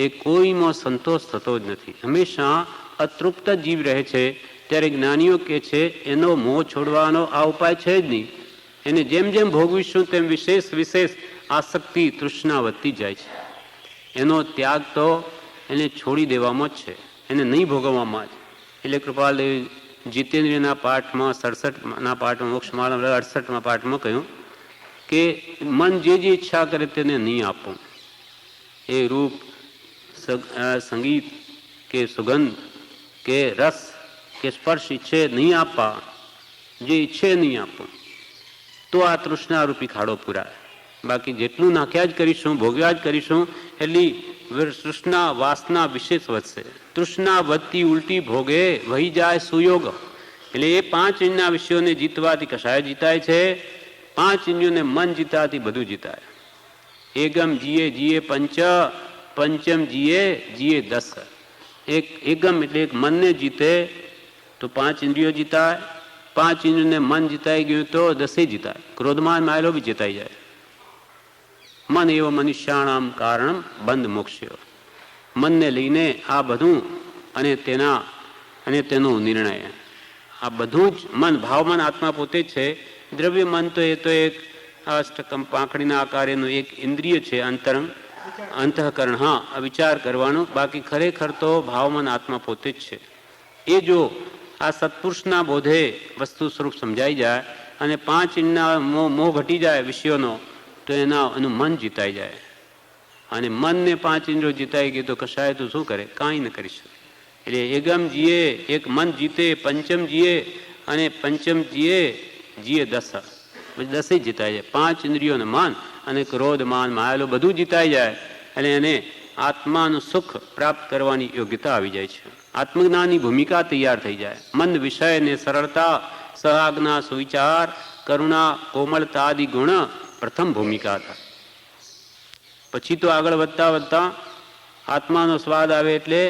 એ કોઈમાં સંતોષ થતો જ નથી. હંમેશા અતૃપ્ત જીવ રહે છે. ત્યારે જ્ઞાનીઓ કહે છે એનો મોહ છોડવાનો આ ઉપાય છે જ નહીં. એને જેમ જેમ ભોગવીશું તેમ વિશેષ આસક્તિ તૃષ્ણા વધતી જાય છે. એનો ત્યાગ તો એને છોડી દેવામાં જ છે, એને નહીં ભોગવવામાં જ. એટલે કૃપાલદેવ જીતેન્દ્રિયના પાઠમાં 67ના પાઠમાં મોક્ષમાળા 68માં પાઠમાં કહ્યું કે મન જે ઈચ્છા કરે તેને નહીં આપવું. એ રૂપ સંગીત કે સુગંધ કે રસ કે સ્પર્શ ઈચ્છે નહીં આપવા, જે ઈચ્છે નહીં આપવું, તો આ તૃષ્ણારૂપી ખાડો પૂરાય. બાકી જેટલું નાખ્યા જ કરીશું, ભોગ્યા જ કરીશું, એટલી તૃષ્ણા વાસના વિશેષ વધશે. તૃષ્ણા વધતી ઉલટી ભોગે વહી જાય સુયોગ. એટલે એ 5 ઇન્દ્રિયના વિષયોને જીતવાથી કશાય જીતાય છે. 5 ઇન્દ્રિયોને મન જીતાથી બધું જીતાય. એગમ જીએ પંચમ જીએ 10. એકમ એટલે એક મનને જીતે તો 5 ઇન્દ્રિયો જીતાય. 5 ઇન્દ્રિયોને મન જીતાઈ ગયું તો 10 જીતાય. ક્રોધમાન માયેલો બી જીતાઈ જાય. મન એવો મનુષ્યાણામ કારણ બંધ મોક્ષ્યો. મનને લઈને આ બધું અને તેનો નિર્ણય, આ બધું જ મન, ભાવમન આત્મા પોતે જ છે. દ્રવ્ય મન તો એ તો એક અષ્ટકમ પાંખડીના આકારેનું એક ઇન્દ્રિય છે, અંતઃકરણ. હા, વિચાર કરવાનો. બાકી ખરેખર તો ભાવમન આત્મા પોતે જ છે. એ જો આ સત્પુરુષના બોધે વસ્તુ સ્વરૂપ સમજાઈ જાય અને 5 ઇન્દ્રિયના મોહ ઘટી જાય વિષયોનો, તો એનું મન જીતાઈ જાય. અને મનને 5 ઇન્દ્રિયો જીતાઈ ગઈ તો કશાય તો શું કરે? કાંઈ ન કરી શકે. એટલે એગમ જીએ, એક મન જીતે, પંચમ જીએ અને પંચમ જીએ 10. 10 જીતાઈ જાય. 5 ઇન્દ્રિયોને મન અને ક્રોધ માન માયેલું બધું જીતાઈ જાય. અને એને આત્માનું સુખ પ્રાપ્ત કરવાની યોગ્યતા આવી જાય છે. આત્મજ્ઞાનની ભૂમિકા તૈયાર થઈ જાય. મન વિષયને સરળતા, સહાજ્ઞા, સુવિચાર, કરુણા, કોમળતા આદિ ગુણ પ્રથમ ભૂમિકા હતા. પછી તો આગળ વધતા આત્માનો સ્વાદ આવે એટલે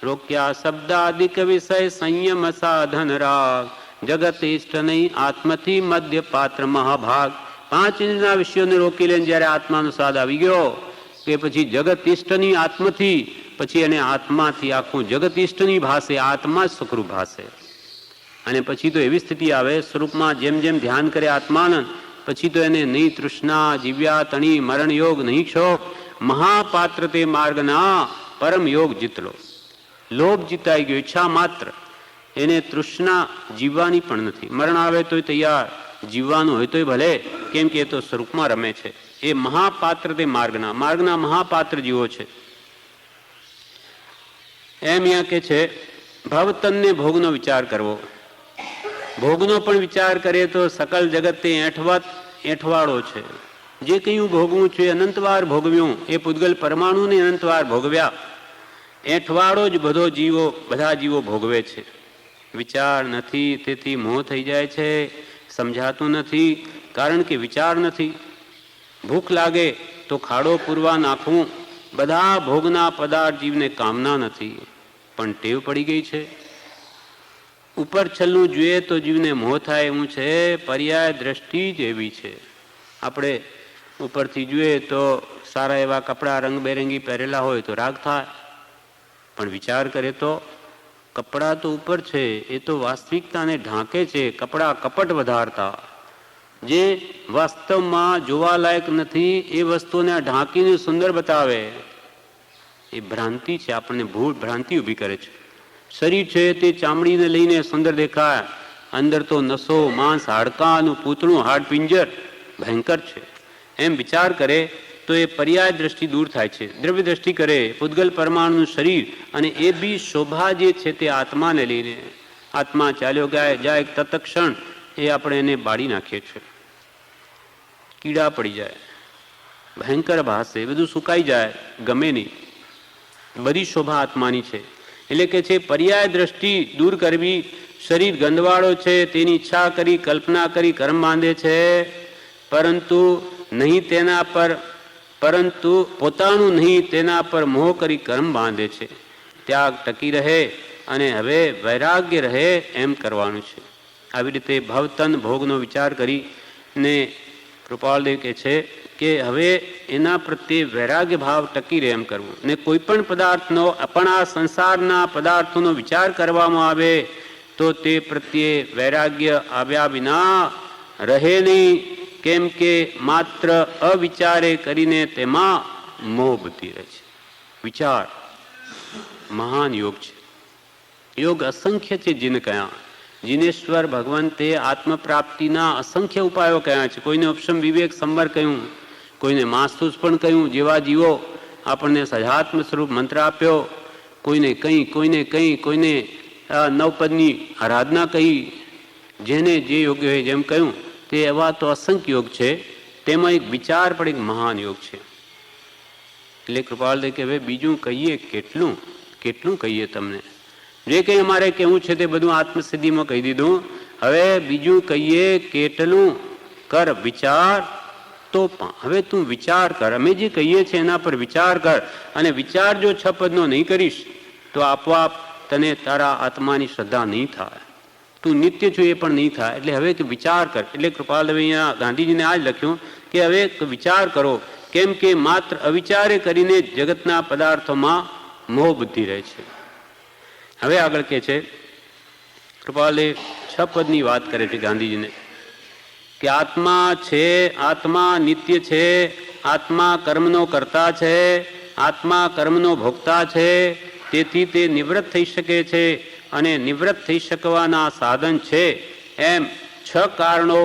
રોક્યા શબ્દાદિક વિષય સંયમ સાધન રાગ જગત ઇષ્ટ નહીં આત્મથી મધ્ય પાત્ર મહાભાગ. 5 ઇન્દ્રિયના વિષયોને રોકી લઈને જ્યારે આત્માનો સ્વાદ આવી ગયો કે પછી જગત ઇષ્ટની આત્મથી, પછી એને આત્માથી આખું જગત ઇષ્ટની ભાષે, આત્મા જ સુખરૂપ ભાષે. અને પછી તો એવી સ્થિતિ આવે સ્વરૂપમાં જેમ જેમ ધ્યાન કરે આત્માનંદ, પછી તો એને નહીં તૃષ્ણા, જીવ્યા, તણી, મરણ યોગ, નહીં ક્ષોભ, મહાપાત્ર તે માર્ગના પરમ યોગ જીતલો. લોભ જીતાઈ ગયો, ઈચ્છા માત્ર. એને તૃષ્ણા જીવવાની પણ નથી. મરણ આવે તોય તૈયાર, જીવવાનું હોય તોય ભલે, કેમ કે એ તો સ્વરૂપમાં રમે છે. એ મહાપાત્ર તે માર્ગના મહાપાત્ર જીવો છે. એમ અહીંયા કે છે ભવતનને ભોગનો વિચાર કરવો. ભોગનો પણ વિચાર કરે તો સકલ જગત તે એંઠવાળો છે. જે કંઈ ભોગવું છે અનંતવાર ભોગવ્યું. એ પૂતગલ પરમાણુને અનંતવાર ભોગવ્યા. એંઠવાળો જ બધા જીવો ભોગવે છે. વિચાર નથી, તેથી મોહ થઈ જાય છે. સમજાતું નથી કારણ કે વિચાર નથી. ભૂખ લાગે તો ખાડો પૂરવા નાખવું. બધા ભોગના પદાર્થ જીવને કામના નથી, પણ ટેવ પડી ગઈ છે. ઉપર છલ્લું જોઈએ તો જીવને મોહ થાય એવું છે, પર્યાય દ્રષ્ટિ જ એવી છે. આપણે ઉપરથી જોઈએ તો સારા એવા કપડાં રંગબેરંગી પહેરેલા હોય તો રાગ થાય, પણ વિચાર કરે તો કપડાં તો ઉપર છે, એ તો વાસ્તવિકતાને ઢાંકે છે, કપડાં કપટ વધારતા. જે વાસ્તવમાં જોવાલાયક નથી એ વસ્તુને ઢાંકીને સુંદર બતાવે, એ ભ્રાંતિ છે, આપણને ભ્રાંતિ ઊભી કરે છે. શરીર છે તે ચામડીને લઈને સુંદર દેખાય, અંદર તો નસો માંસ હાડકાનું પૂતળું હાડપિંજર ભયંકર છે. એમ વિચાર કરે તો એ પર્યાય દ્રષ્ટિ દૂર થાય છે. દ્રવ્ય દ્રષ્ટિ કરે પૂતગલ પરમાણુનું શરીર, અને એ બી શોભા જે છે તે આત્માને લઈને. આત્મા ચાલ્યો જાય તત્ક્ષણ એ આપણે એને બાળી નાખીએ છીએ, કીડા પડી જાય, ભયંકર ભાસે, બધું સુકાઈ જાય, ગમે નહીં. બધી શોભા આત્માની છે. એટલે કે છે પર્યાય દ્રષ્ટિ દૂર કરવી. શરીર ગંદવાળો છે તેની ઈચ્છા કરી, કલ્પના કરી કર્મ બાંધે છે, પરંતુ પોતાનું નહીં તેના પર મોહ કરી કર્મ બાંધે છે. ત્યાગ ટકી રહે અને હવે વૈરાગ્ય રહે એમ કરવાનું છે. આવી રીતે ભવતન ભોગનો વિચાર કરીને કૃપાળદેવ કહે છે કે હવે એના પ્રત્યે વૈરાગ્ય ભાવ ટકી રહે એમ કરવું. ને કોઈ પણ પદાર્થનો પણ આ સંસારના પદાર્થોનો વિચાર કરવામાં આવે તો તે પ્રત્યે વૈરાગ્ય આવ્યા વિના રહે નહીં, કેમ કે માત્ર અવિચારે કરીને તેમાં મોહ બુદ્ધિ રહે છે. વિચાર મહાન યોગ છે. યોગ અસંખ્ય છે. જીન કયા જીનેશ્વર ભગવંતે આત્મપ્રાપ્તિના અસંખ્ય ઉપાયો કયા છે. કોઈને ઉપશમ વિવેક સંવર કહ્યું, કોઈને માસ્તુસ પણ કહ્યું, જેવા જીવો આપણને સજાત્મ સ્વરૂપ મંત્ર આપ્યો, કોઈને કોઈને નવપદની આરાધના કહી, જેને જે યોગ્ય હોય જેમ કહ્યું તે એવા તો અસંખ્ય યોગ છે. તેમાં એક વિચાર પણ એક મહાન યોગ છે. એટલે કૃપાળદેવ કે હવે બીજું કહીએ કેટલું કહીએ તમને, જે કંઈ અમારે કહેવું છે તે બધું આત્મસિદ્ધિમાં કહી દીધું. હવે બીજું કહીએ કેટલું, કર વિચાર તો હવે તું વિચાર કર. અમે જે કહીએ છીએ એના પર વિચાર કર, અને વિચાર જો 6 પદનો નહીં કરીશ તો આપોઆપ તને તારા આત્માની શ્રદ્ધા નહીં થાય, તું નિત્ય છું એ પણ નહીં થાય. એટલે હવે તું વિચાર કર. એટલે કૃપાળદેવ અહીંયા ગાંધીજીને આ જ લખ્યું કે હવે વિચાર કરો, કેમ કે માત્ર અવિચારે કરીને જગતના પદાર્થોમાં મોહ બુદ્ધિ રહે છે. હવે આગળ કે છે કૃપાળદેવ 6 પદની વાત કરે છે ગાંધીજીને કે આત્મા છે, આત્મા નિત્ય છે, આત્મા કર્મનો કર્તા છે, આત્મા કર્મનો ભોગતા છે, તેથી તે નિવૃત્ત થઈ શકે છે અને નિવૃત્ત થઈ શકવાના સાધન છે. એમ 6 કારણો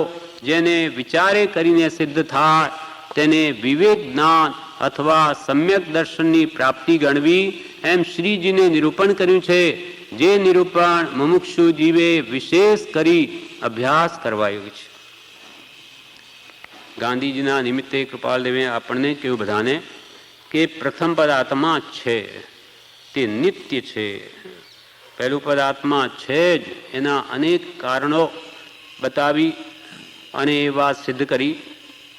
જેને વિચારે કરીને સિદ્ધ થાય તેને વિવેક જ્ઞાન અથવા સમ્યક દર્શનની પ્રાપ્તિ ગણવી, એમ શ્રીજીને નિરૂપણ કર્યું છે. જે નિરૂપણ મુમુક્ષુ જીવે વિશેષ કરી અભ્યાસ કરવા યોગ્ય છે. ગાંધીજીના નિમિત્તે કૃપાળદેવે આપણને કહ્યું બધાને કે પ્રથમ પદ આત્મા છે તે નિત્ય છે. પહેલું પદ આત્મા છે જ, એના અનેક કારણો બતાવી અને એ વાત સિદ્ધ કરી.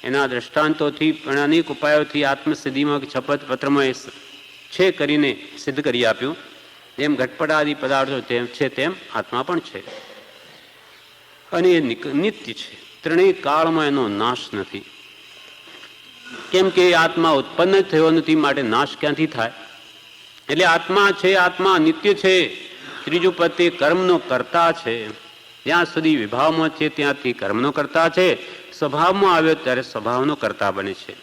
એના દ્રષ્ટાંતોથી પણ અનેક ઉપાયોથી આત્મસિદ્ધિમાં શપથ પત્રમાં છે કરીને સિદ્ધ કરી આપ્યું. જેમ ઘટપટાદી પદાર્થો છે તેમ આત્મા પણ છે, અને એ નિત્ય છે. ત્રણેય કાળમાં એનો નાશ નથી, કેમ કે આત્મા ઉત્પન્ન થયો નથી, માટે નાશ ક્યાંથી થાય? એટલે આત્મા છે, આત્મા નિત્ય છે. ત્રીજું પદ તે કર્મનો કર્તા છે. જ્યાં સુધી વિભાવમાં છે ત્યાંથી કર્મનો કર્તા છે, સ્વભાવમાં આવ્યો ત્યારે સ્વભાવનો કર્તા બને છે.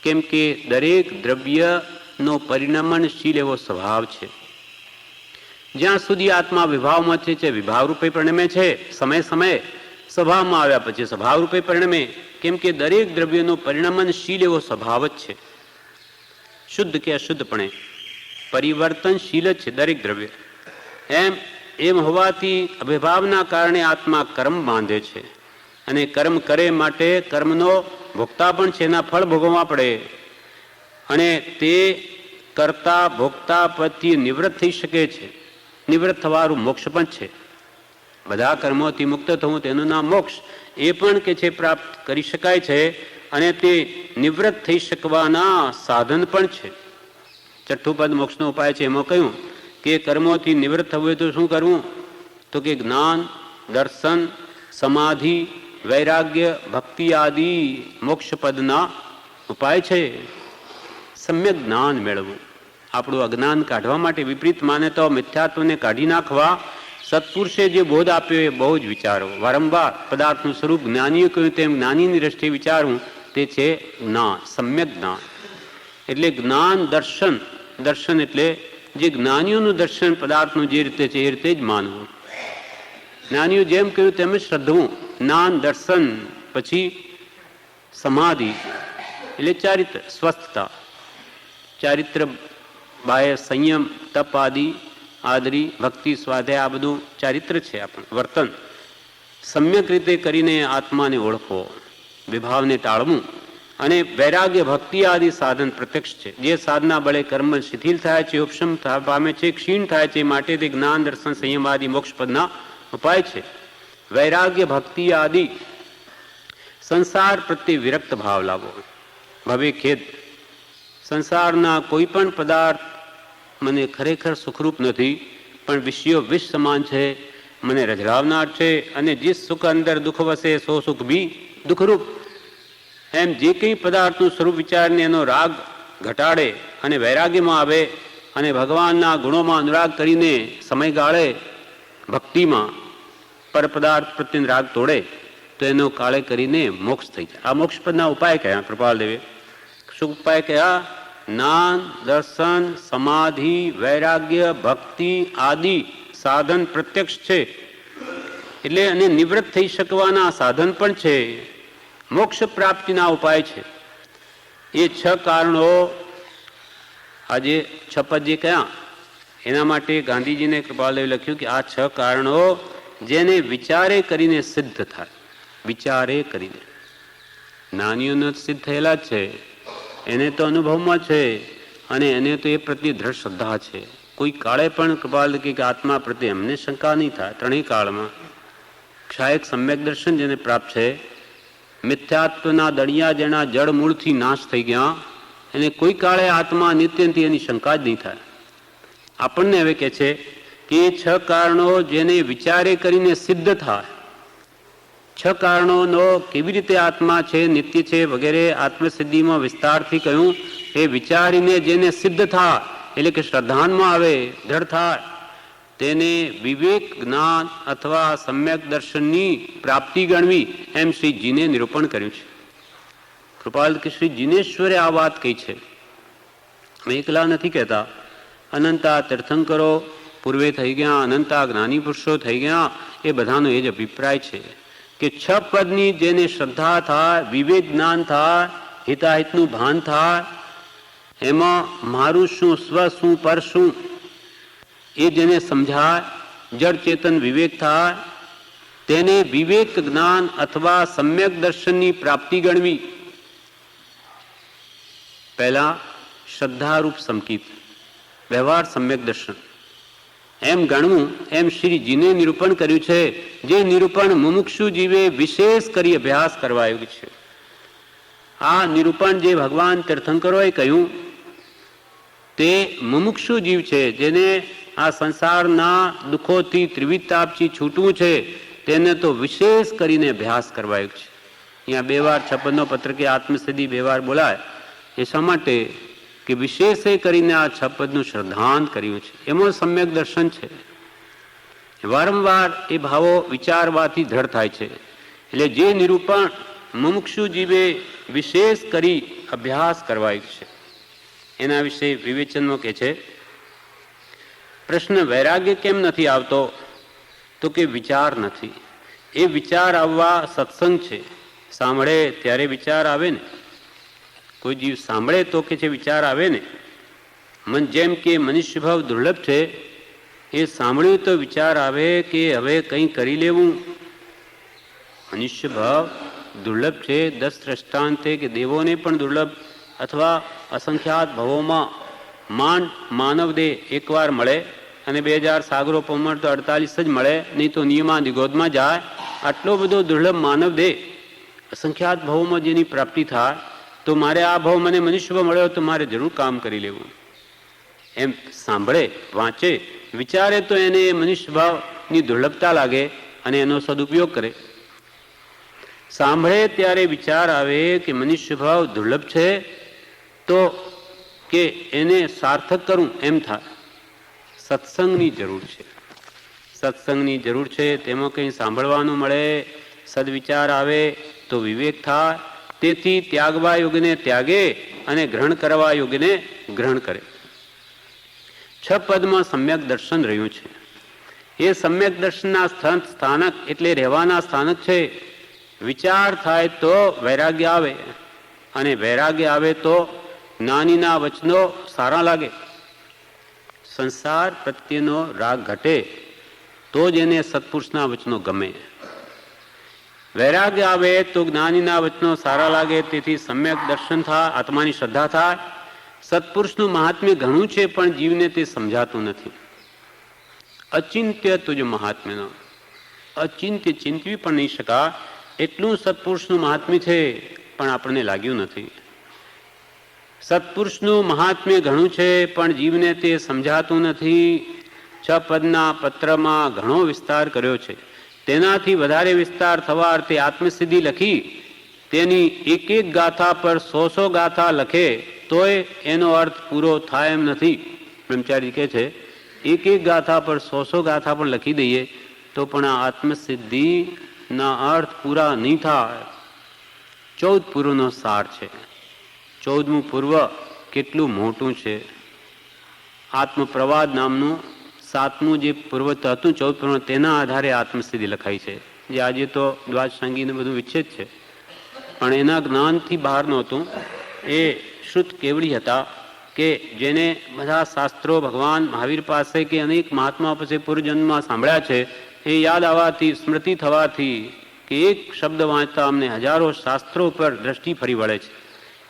કેમ કે દરેક દ્રવ્યનો પરિણમનશીલ એવો સ્વભાવ છે. જ્યાં સુધી આત્મા વિભાવમાં છે વિભાવ રૂપે પરિણમે છે, સમય સમયે સ્વભાવમાં આવ્યા પછી સ્વભાવ રૂપે પરિણમે. કેમ કે દરેક દ્રવ્યનો પરિણમનશીલ એવો સ્વભાવ જ છે. શુદ્ધ કે અશુદ્ધપણે પરિવર્તનશીલ જ છે દરેક દ્રવ્ય. એમ હોવાથી અવિભાવના કારણે આત્મા કર્મ બાંધે છે, અને કર્મ કરે માટે કર્મનો ભોગતા પણ છે, એના ફળ ભોગવવા પડે, અને તે કરતા ભોગતા પદથી નિવૃત્ત થઈ શકે છે. નિવૃત્ત થવાનું મોક્ષ પણ છે. બધા કર્મોથી મુક્ત થવું તેનું નામ મોક્ષ, એ પણ કે છે પ્રાપ્ત કરી શકાય છે, અને તે નિવૃત્ત થઈ શકવાના સાધન પણ છે. 6થું પદ મોક્ષનો ઉપાય છે. એમાં કહ્યું કે કર્મોથી નિવૃત્ત થવું હોય તો શું કરવું? તો કે જ્ઞાન, દર્શન, સમાધિ, વૈરાગ્ય, ભક્તિ આદિ મોક્ષપદના ઉપાય છે. સમ્યક જ્ઞાન મેળવવું, આપણું અજ્ઞાન કાઢવા માટે, વિપરીત માન્યતાઓ મિથ્યાત્વને કાઢી નાખવા સત્પુરુષે જે બોધ આપ્યો એ બહુ જ વિચારો. વારંવાર પદાર્થનું સ્વરૂપ જ્ઞાનીએ કહ્યું તેમ જ્ઞાનીની દ્રષ્ટિએ વિચારવું, તે છે જ્ઞાન, સમ્યક જ્ઞાન. એટલે જ્ઞાન, દર્શન. દર્શન એટલે જે જ્ઞાનીઓનું દર્શન પદાર્થનું જે રીતે છે એ રીતે જ માનવું. જ્ઞાનીઓ જેમ કહ્યું તેમ જ શ્રદ્ધવું. જ્ઞાન, દર્શન, પછી સમાધિ એટલે ચારિત્ર, સ્વસ્થતા, ચારિત્ર, બાહ્ય સંયમ, તપ આદિ, આદરી, ભક્તિ, સ્વાધ્યાય, આ બધું ચારિત્ર છે આપણું વર્તન. સમ્યક રીતે કરીને આત્માને ઓળખવો, વિભાવને ટાળવું. અને વૈરાગ્ય, ભક્તિ આદિ સાધન પ્રત્યક્ષ છે. જે સાધના બળે કર્મ શિથિલ થાય છે, ઉપશમ પામે છે, ક્ષીણ થાય છે, માટે તે જ્ઞાન, દર્શન, સંયમ આદિ મોક્ષપદના ઉપાય છે. વૈરાગ્ય, ભક્તિ આદિ સંસાર પ્રત્યે વિરક્ત ભાવ લાવો. ભવે ખેદ, સંસારના કોઈ પણ પદાર્થ મને ખરેખર સુખરૂપ નથી, પણ વિષયો વિષ સમાન છે, મને રઝળાવનાર છે, અને જે સુખ અંદર દુઃખ વસે સો સુખ બી દુઃખરૂપ. એમ જે કંઈ પદાર્થનું સ્વરૂપ વિચારને એનો રાગ ઘટાડે અને વૈરાગ્યમાં આવે અને ભગવાનના ગુણોમાં અનુરાગ કરીને સમયગાળે ભક્તિમાં પર પદાર્થ પ્રત્યેનો રાગ તોડે તો એનો કાળે કરીને મોક્ષ થઈ જાય. આ મોક્ષપદના ઉપાય કયા કૃપાલદેવે? શું ઉપાય કયા? જ્ઞાન, દર્શન, સમાધિ, વૈરાગ્ય, ભક્તિ આદિ સાધન પ્રત્યક્ષ છે. એટલે અને નિવૃત્ત થઈ શકવાના સાધન પણ છે, મોક્ષ પ્રાપ્તિના ઉપાય છે. એ 6 કારણો આજે 6 પદ જે કયા એના માટે ગાંધીજીને કૃપાલદેવે લખ્યું કે આ 6 કારણો જેને વિચારે કરીને સિદ્ધ થાય. વિચારે કરીને, જ્ઞાનીઓનો સિદ્ધ થયેલા છે, એને તો અનુભવમાં છે, અને એને તો એ પ્રત્યે દ્રઢ શ્રદ્ધા છે. કોઈ કાળે પણ કૃપાલ કે આત્મા પ્રત્યે અમને શંકા નહીં થાય. ત્રણેય કાળમાં ક્ષાયક સમ્યક દર્શન જેને પ્રાપ્ત છે, મિથ્યાત્વના દળિયા જેના જળ મૂળથી નાશ થઈ ગયા, એને કોઈ કાળે આત્મા નિત્યથી એની શંકા જ નહીં થાય. આપણને હવે કહે છે કે એ 6 કારણો જેને વિચારે કરીને સિદ્ધ થાય. 6 કારણોનો કેવી રીતે આત્મા છે, નિત્ય છે વગેરે આત્મસિદ્ધિમાં વિસ્તારથી કહ્યું. એ વિચારીને જેને સિદ્ધ થાય, એટલે કે શ્રદ્ધાનમાં આવે, દ્રઢ થાય, તેને વિવેક, જ્ઞાન અથવા સમ્યક દર્શનની પ્રાપ્તિ ગણવી, એમ શ્રીજીને નિરૂપણ કર્યું છે. કૃપાલ કે શ્રી જીનેશ્વરે આ વાત કહી છે. મેં એકલા નથી કહેતા. અનંતા તીર્થંકરો પૂર્વે થઈ ગયા, અનંતા જ્ઞાની પુરુષો થઈ ગયા, એ બધાનો એ જ અભિપ્રાય છે કે 6 પદની જેને શ્રદ્ધા થાય, વિવેક, જ્ઞાન થાય, હિતાહિતનું ભાન થાય, એમાં મારું શું, સ્વ શું, પર શું, એ જેને સમજાય, જડ ચેતન વિવેક થાય, તેને વિવેક, જ્ઞાન અથવા સમ્યક દર્શનની પ્રાપ્તિ ગણવી. પહેલા શ્રદ્ધારૂપ સંકિત, વ્યવહાર સમ્યક દર્શન એમ ગણવું, એમ શ્રીજીને નિરૂપણ કર્યું છે. જે નિરૂપણ મુમુક્ષુ જીવે વિશેષ કરી અભ્યાસ કરવા યોગ્ય છે. આ નિરૂપણ જે ભગવાન તીર્થંકરોએ કહ્યું તે મુમુક્ષુ જીવ છે, જેને આ સંસારના દુઃખોથી ત્રિવિતાપથી છૂટવું છે, તેને તો વિશેષ કરીને અભ્યાસ કરવા યોગ્ય છે. અહીંયા 2 વાર 56નો પત્ર કે આત્મસિદ્ધિ 2 વાર બોલાય. એ શા માટે? કે વિશેષે કરીને આ 6 પદનું શ્રદ્ધાન કર્યું છે, એમાં સમ્યક દર્શન છે. વારંવાર એ ભાવો વિચારવાથી દ્રઢ થાય છે. એટલે જે નિરૂપણ મુમુક્ષુ જીવે વિશેષ કરી અભ્યાસ કરવાયું છે, એના વિશે વિવેચનમાં કહે છે. પ્રશ્ન વૈરાગ્ય કેમ નથી આવતો? તો કે વિચાર નથી. એ વિચાર આવવા સત્સંગ છે. સાંભળે ત્યારે વિચાર આવે ને. કોઈ જીવ સાંભળે તો કે છે વિચાર આવે ને. મન જેમ કે મનુષ્ય ભાવ દુર્લભ છે, એ સાંભળ્યું તો વિચાર આવે કે હવે કંઈ કરી લેવું. મનુષ્ય ભાવ દુર્લભ છે. 10 દ્રષ્ટાંતે કે દેવોને પણ દુર્લભ અથવા અસંખ્યાત ભવોમાં માંડ માનવ દેહ એકવાર મળે, અને 2000 સાગરો પમણ તો 48 જ મળે, નહીં તો નિયમાદિ ગોદમાં જાય. આટલો બધો દુર્લભ માનવ દેહ અસંખ્યાત ભવોમાં જેની પ્રાપ્તિ થાય, તો મારે આ ભાવ મને મનુષ્ય ભાવ મળ્યો તો મારે જરૂર કામ કરી લેવું. એમ સાંભળે, વાંચે, વિચારે તો એને મનુષ્ય ભાવ સ્વભાવની દુર્લભતા લાગે અને એનો સદુપયોગ કરે. સાંભળે ત્યારે વિચાર આવે કે મનુષ્ય ભાવ દુર્લભ છે, તો કે એને સાર્થક કરું એમ થાય. સત્સંગની જરૂર છે, સત્સંગની જરૂર છે. તેમાં કંઈ સાંભળવાનું મળે, સદવિચાર આવે તો વિવેક થાય. તેથી ત્યાગવા યોગને ત્યાગે અને ગ્રહણ કરવા યોગને ગ્રહણ કરે. 6 પદમાં સમ્યક દર્શન રહ્યું છે. એ સમ્યક દર્શનના સ્થાનક એટલે રહેવાના સ્થાનક છે. વિચાર થાય તો વૈરાગ્ય આવે, અને વૈરાગ્ય આવે તો જ્ઞાનીના વચનો સારા લાગે. સંસાર પ્રત્યેનો રાગ ઘટે તો જ એને સત્પુરુષના વચનો ગમે. વૈરાગ્ય આવે તો જ્ઞાનીના વચનો સારા લાગે. તેથી સમ્યક દર્શન થાય, આત્માની શ્રદ્ધા થાય. સત્પુરુષનું મહાત્મ્ય ઘણું છે, પણ જીવને તે સમજાતું નથી. અચિંત્ય તુજ મહાત્મ્યનો, અચિંત્ય ચિંતવી પણ નહીં શકા એટલું સત્પુરુષનું મહાત્મ્ય છે, પણ આપણને લાગ્યું નથી. સત્પુરુષનું મહાત્મ્ય ઘણું છે, પણ જીવને તે સમજાતું નથી. 6 પદના પત્રમાં ઘણો વિસ્તાર કર્યો છે. તેનાથી વધારે વિસ્તાર થવા અર્થે આત્મસિદ્ધિ લખી તેની એક એક ગાથા પર 100 ગાથા લખે તોય એનો અર્થ પૂરો થાય એમ નથી. બ્રહ્મચારી કહે છે એક એક ગાથા પર 100 ગાથા પણ લખી દઈએ તો પણ આ આત્મસિદ્ધિના અર્થ પૂરા નહીં થાય. 14 પૂર્વનો સાર છે. 14મું પૂર્વ કેટલું મોટું છે. આત્મપ્રવાદ નામનું 7મું જે પૂર્વ હતું 14 પૂર્વ, તેના આધારે આત્મસિદ્ધિ લખાઈ છે. જે આજે તો દ્વાદશાંગીને બધું વિચ્છેદ છે, પણ એના જ્ઞાનથી બહાર નહોતું. એ શુદ્ધ કેવડી હતા કે જેને બધા શાસ્ત્રો ભગવાન મહાવીર પાસે કે અનેક મહાત્મા પાસે પૂર્વજન્મમાં સાંભળ્યા છે, એ યાદ આવવાથી, સ્મૃતિ થવાથી કે એક શબ્દ વાંચતા અમને હજારો શાસ્ત્રો પર દ્રષ્ટિ ફરી વળે છે.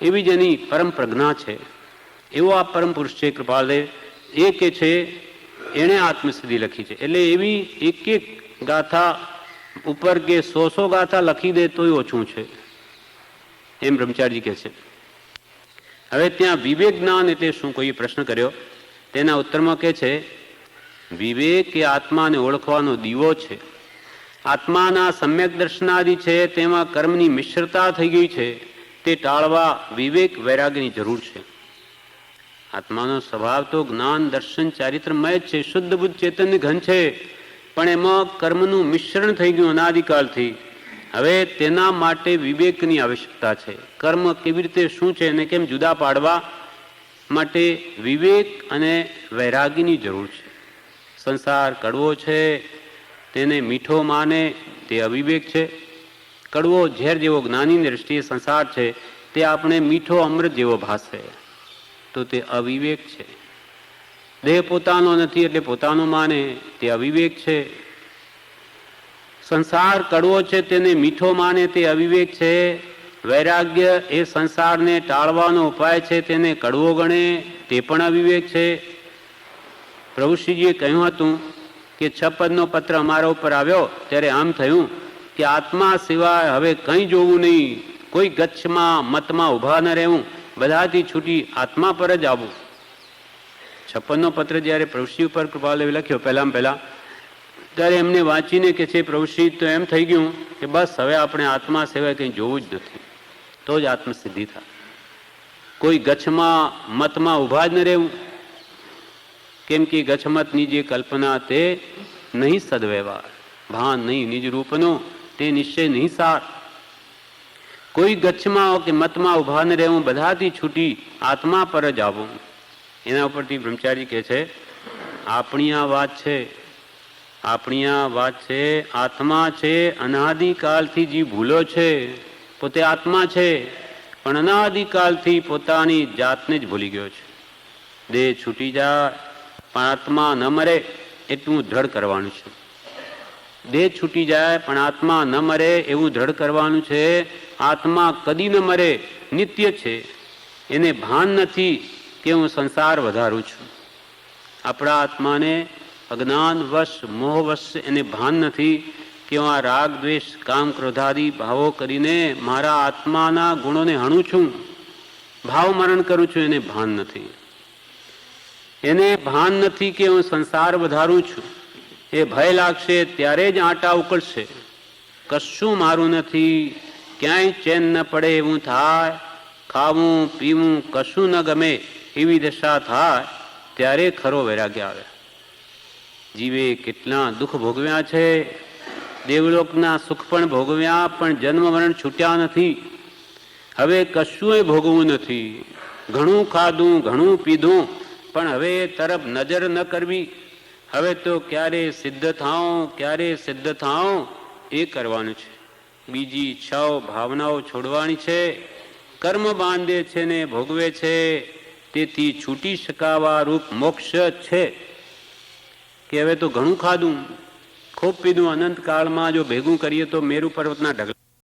એવી જ એની પરમ પ્રજ્ઞા છે. એવો આ પરમ પુરુષ છે કૃપાલદેવ. એ કે છે એણે આત્મસિદ્ધિ લખી છે. એટલે એવી એક એક ગાથા ઉપર કે 100 ગાથા લખી દે તોય ઓછું છે, એમ બ્રહ્મચારીજી કહે છે. હવે ત્યાં વિવેક જ્ઞાન એટલે શું, કોઈ પ્રશ્ન કર્યો. તેના ઉત્તરમાં કહે છે વિવેક એ આત્માને ઓળખવાનો દીવો છે. આત્માના સમ્યક દર્શનાદિ છે તેમાં કર્મની મિશ્રતા થઈ ગઈ છે, તે ટાળવા વિવેક વૈરાગ્યની જરૂર છે. આત્માનો સ્વભાવ તો જ્ઞાન દર્શન ચારિત્રમય જ છે, શુદ્ધ બુદ્ધ ચેતનની ઘન છે, પણ એમાં કર્મનું મિશ્રણ થઈ ગયું અનાદિકાળથી. હવે તેના માટે વિવેકની આવશ્યકતા છે. કર્મ કેવી રીતે શું છે અને કેમ જુદા પાડવા માટે વિવેક અને વૈરાગ્યની જરૂર છે. સંસાર કડવો છે તેને મીઠો માને તે અવિવેક છે. કડવો ઝેર જેવો જ્ઞાનીની દ્રષ્ટિએ સંસાર છે તે આપણે મીઠો અમૃત જેવો ભાસે તો તે અવિવેક છે. દેહ પોતાનો નથી એટલે પોતાનો માને તે અવિવેક છે. સંસાર કડવો છે તેને મીઠો માને તે અવિવેક છે. વૈરાગ્ય એ સંસારને ટાળવાનો ઉપાય છે તેને કડવો ગણે તે પણ અવિવેક છે. પ્રભુશ્રીજીએ કહ્યું હતું કે 6 પદનો પત્ર અમારા ઉપર આવ્યો ત્યારે આમ થયું કે આત્મા સિવાય હવે કંઈ જોવું નહીં, કોઈ ગચ્છમાં મતમાં ઊભા ન રહેવું, બધાથી છૂટી આત્મા પર જ આવવું. 56નો પત્ર જ્યારે પ્રભુશ્રી ઉપર કૃપાલદેવે લખ્યો પહેલા ત્યારે એમને વાંચીને કે છે પ્રભુશ્રી તો એમ થઈ ગયું કે બસ હવે આપણે આત્મા સિવાય કંઈ જોવું જ નથી, તો જ આત્મસિદ્ધિ થાય. કોઈ ગચ્છમાં મતમાં ઊભા જ ન રહેવું, કેમ કે ગચ્છમતની જે કલ્પના તે નહીં સદવ્યવહાર, ભાન નહીં નિજ રૂપનો તે નિશ્ચય નહીં સાર. કોઈ ગચ્છમાં કે મતમાં ઊભા ન રહેવું, બધાથી છૂટી આત્મા પર જ આવવું. એના ઉપરથી બ્રહ્મચારી કહે છે આપણી આ વાત છે, આપણી આ વાત છે. આત્મા છે અનાદિકાલથી જે ભૂલો છે, પોતે આત્મા છે પણ અનાદિકાલથી પોતાની જાતને જ ભૂલી ગયો છે. દેહ છૂટી જાય પણ આત્મા ન મરે એટલું દ્રઢ કરવાનું છે. દેહ છૂટી જાય પણ આત્મા ન મરે એવું દ્રઢ કરવાનું છે. આત્મા કદી ન મરે, નિત્ય છે. એને ભાન નથી કે હું સંસાર વધારું છું. આપણા આત્માને અજ્ઞાનવશ મોહવશ એને ભાન નથી કે હું આ રાગ દ્વેષ કામ ક્રોધાદિ ભાવો કરીને મારા આત્માના ગુણોને હણું છું, ભાવ મરણ કરું છું. એને ભાન નથી. એને ભાન નથી કે હું સંસાર વધારું છું. એ ભય લાગશે ત્યારે જ આંટા ઉકળશે. કશું મારું નથી, ક્યાંય ચેન ન પડે એવું થાય, ખાવું પીવું કશું ન ગમે એવી દશા થાય ત્યારે ખરો વૈરાગ્ય આવે. જીવે કેટલા દુઃખ ભોગવ્યા છે, દેવલોકના સુખ પણ ભોગવ્યા, પણ જન્મ મરણ છૂટ્યા નથી. હવે કશુંય ભોગવું નથી. ઘણું ખાધું, ઘણું પીધું, પણ હવે એ તરફ નજર ન કરવી. હવે તો ક્યારે સિદ્ધ થાઉં, ક્યારે સિદ્ધ થાઉં એ કરવાનું છે. બીજી ઈચ્છાઓ ભાવનાઓ છોડવાની છે. કર્મ બાંધે છે ને ભોગવે છે, તેથી છૂટી શકાવા રૂપ મોક્ષ છે. કે હવે તો ઘણું ખાધું, ખૂબ પીધું, અનંતકાળમાં જો ભેગું કરીએ તો મેરુ પર્વતના ઢગલા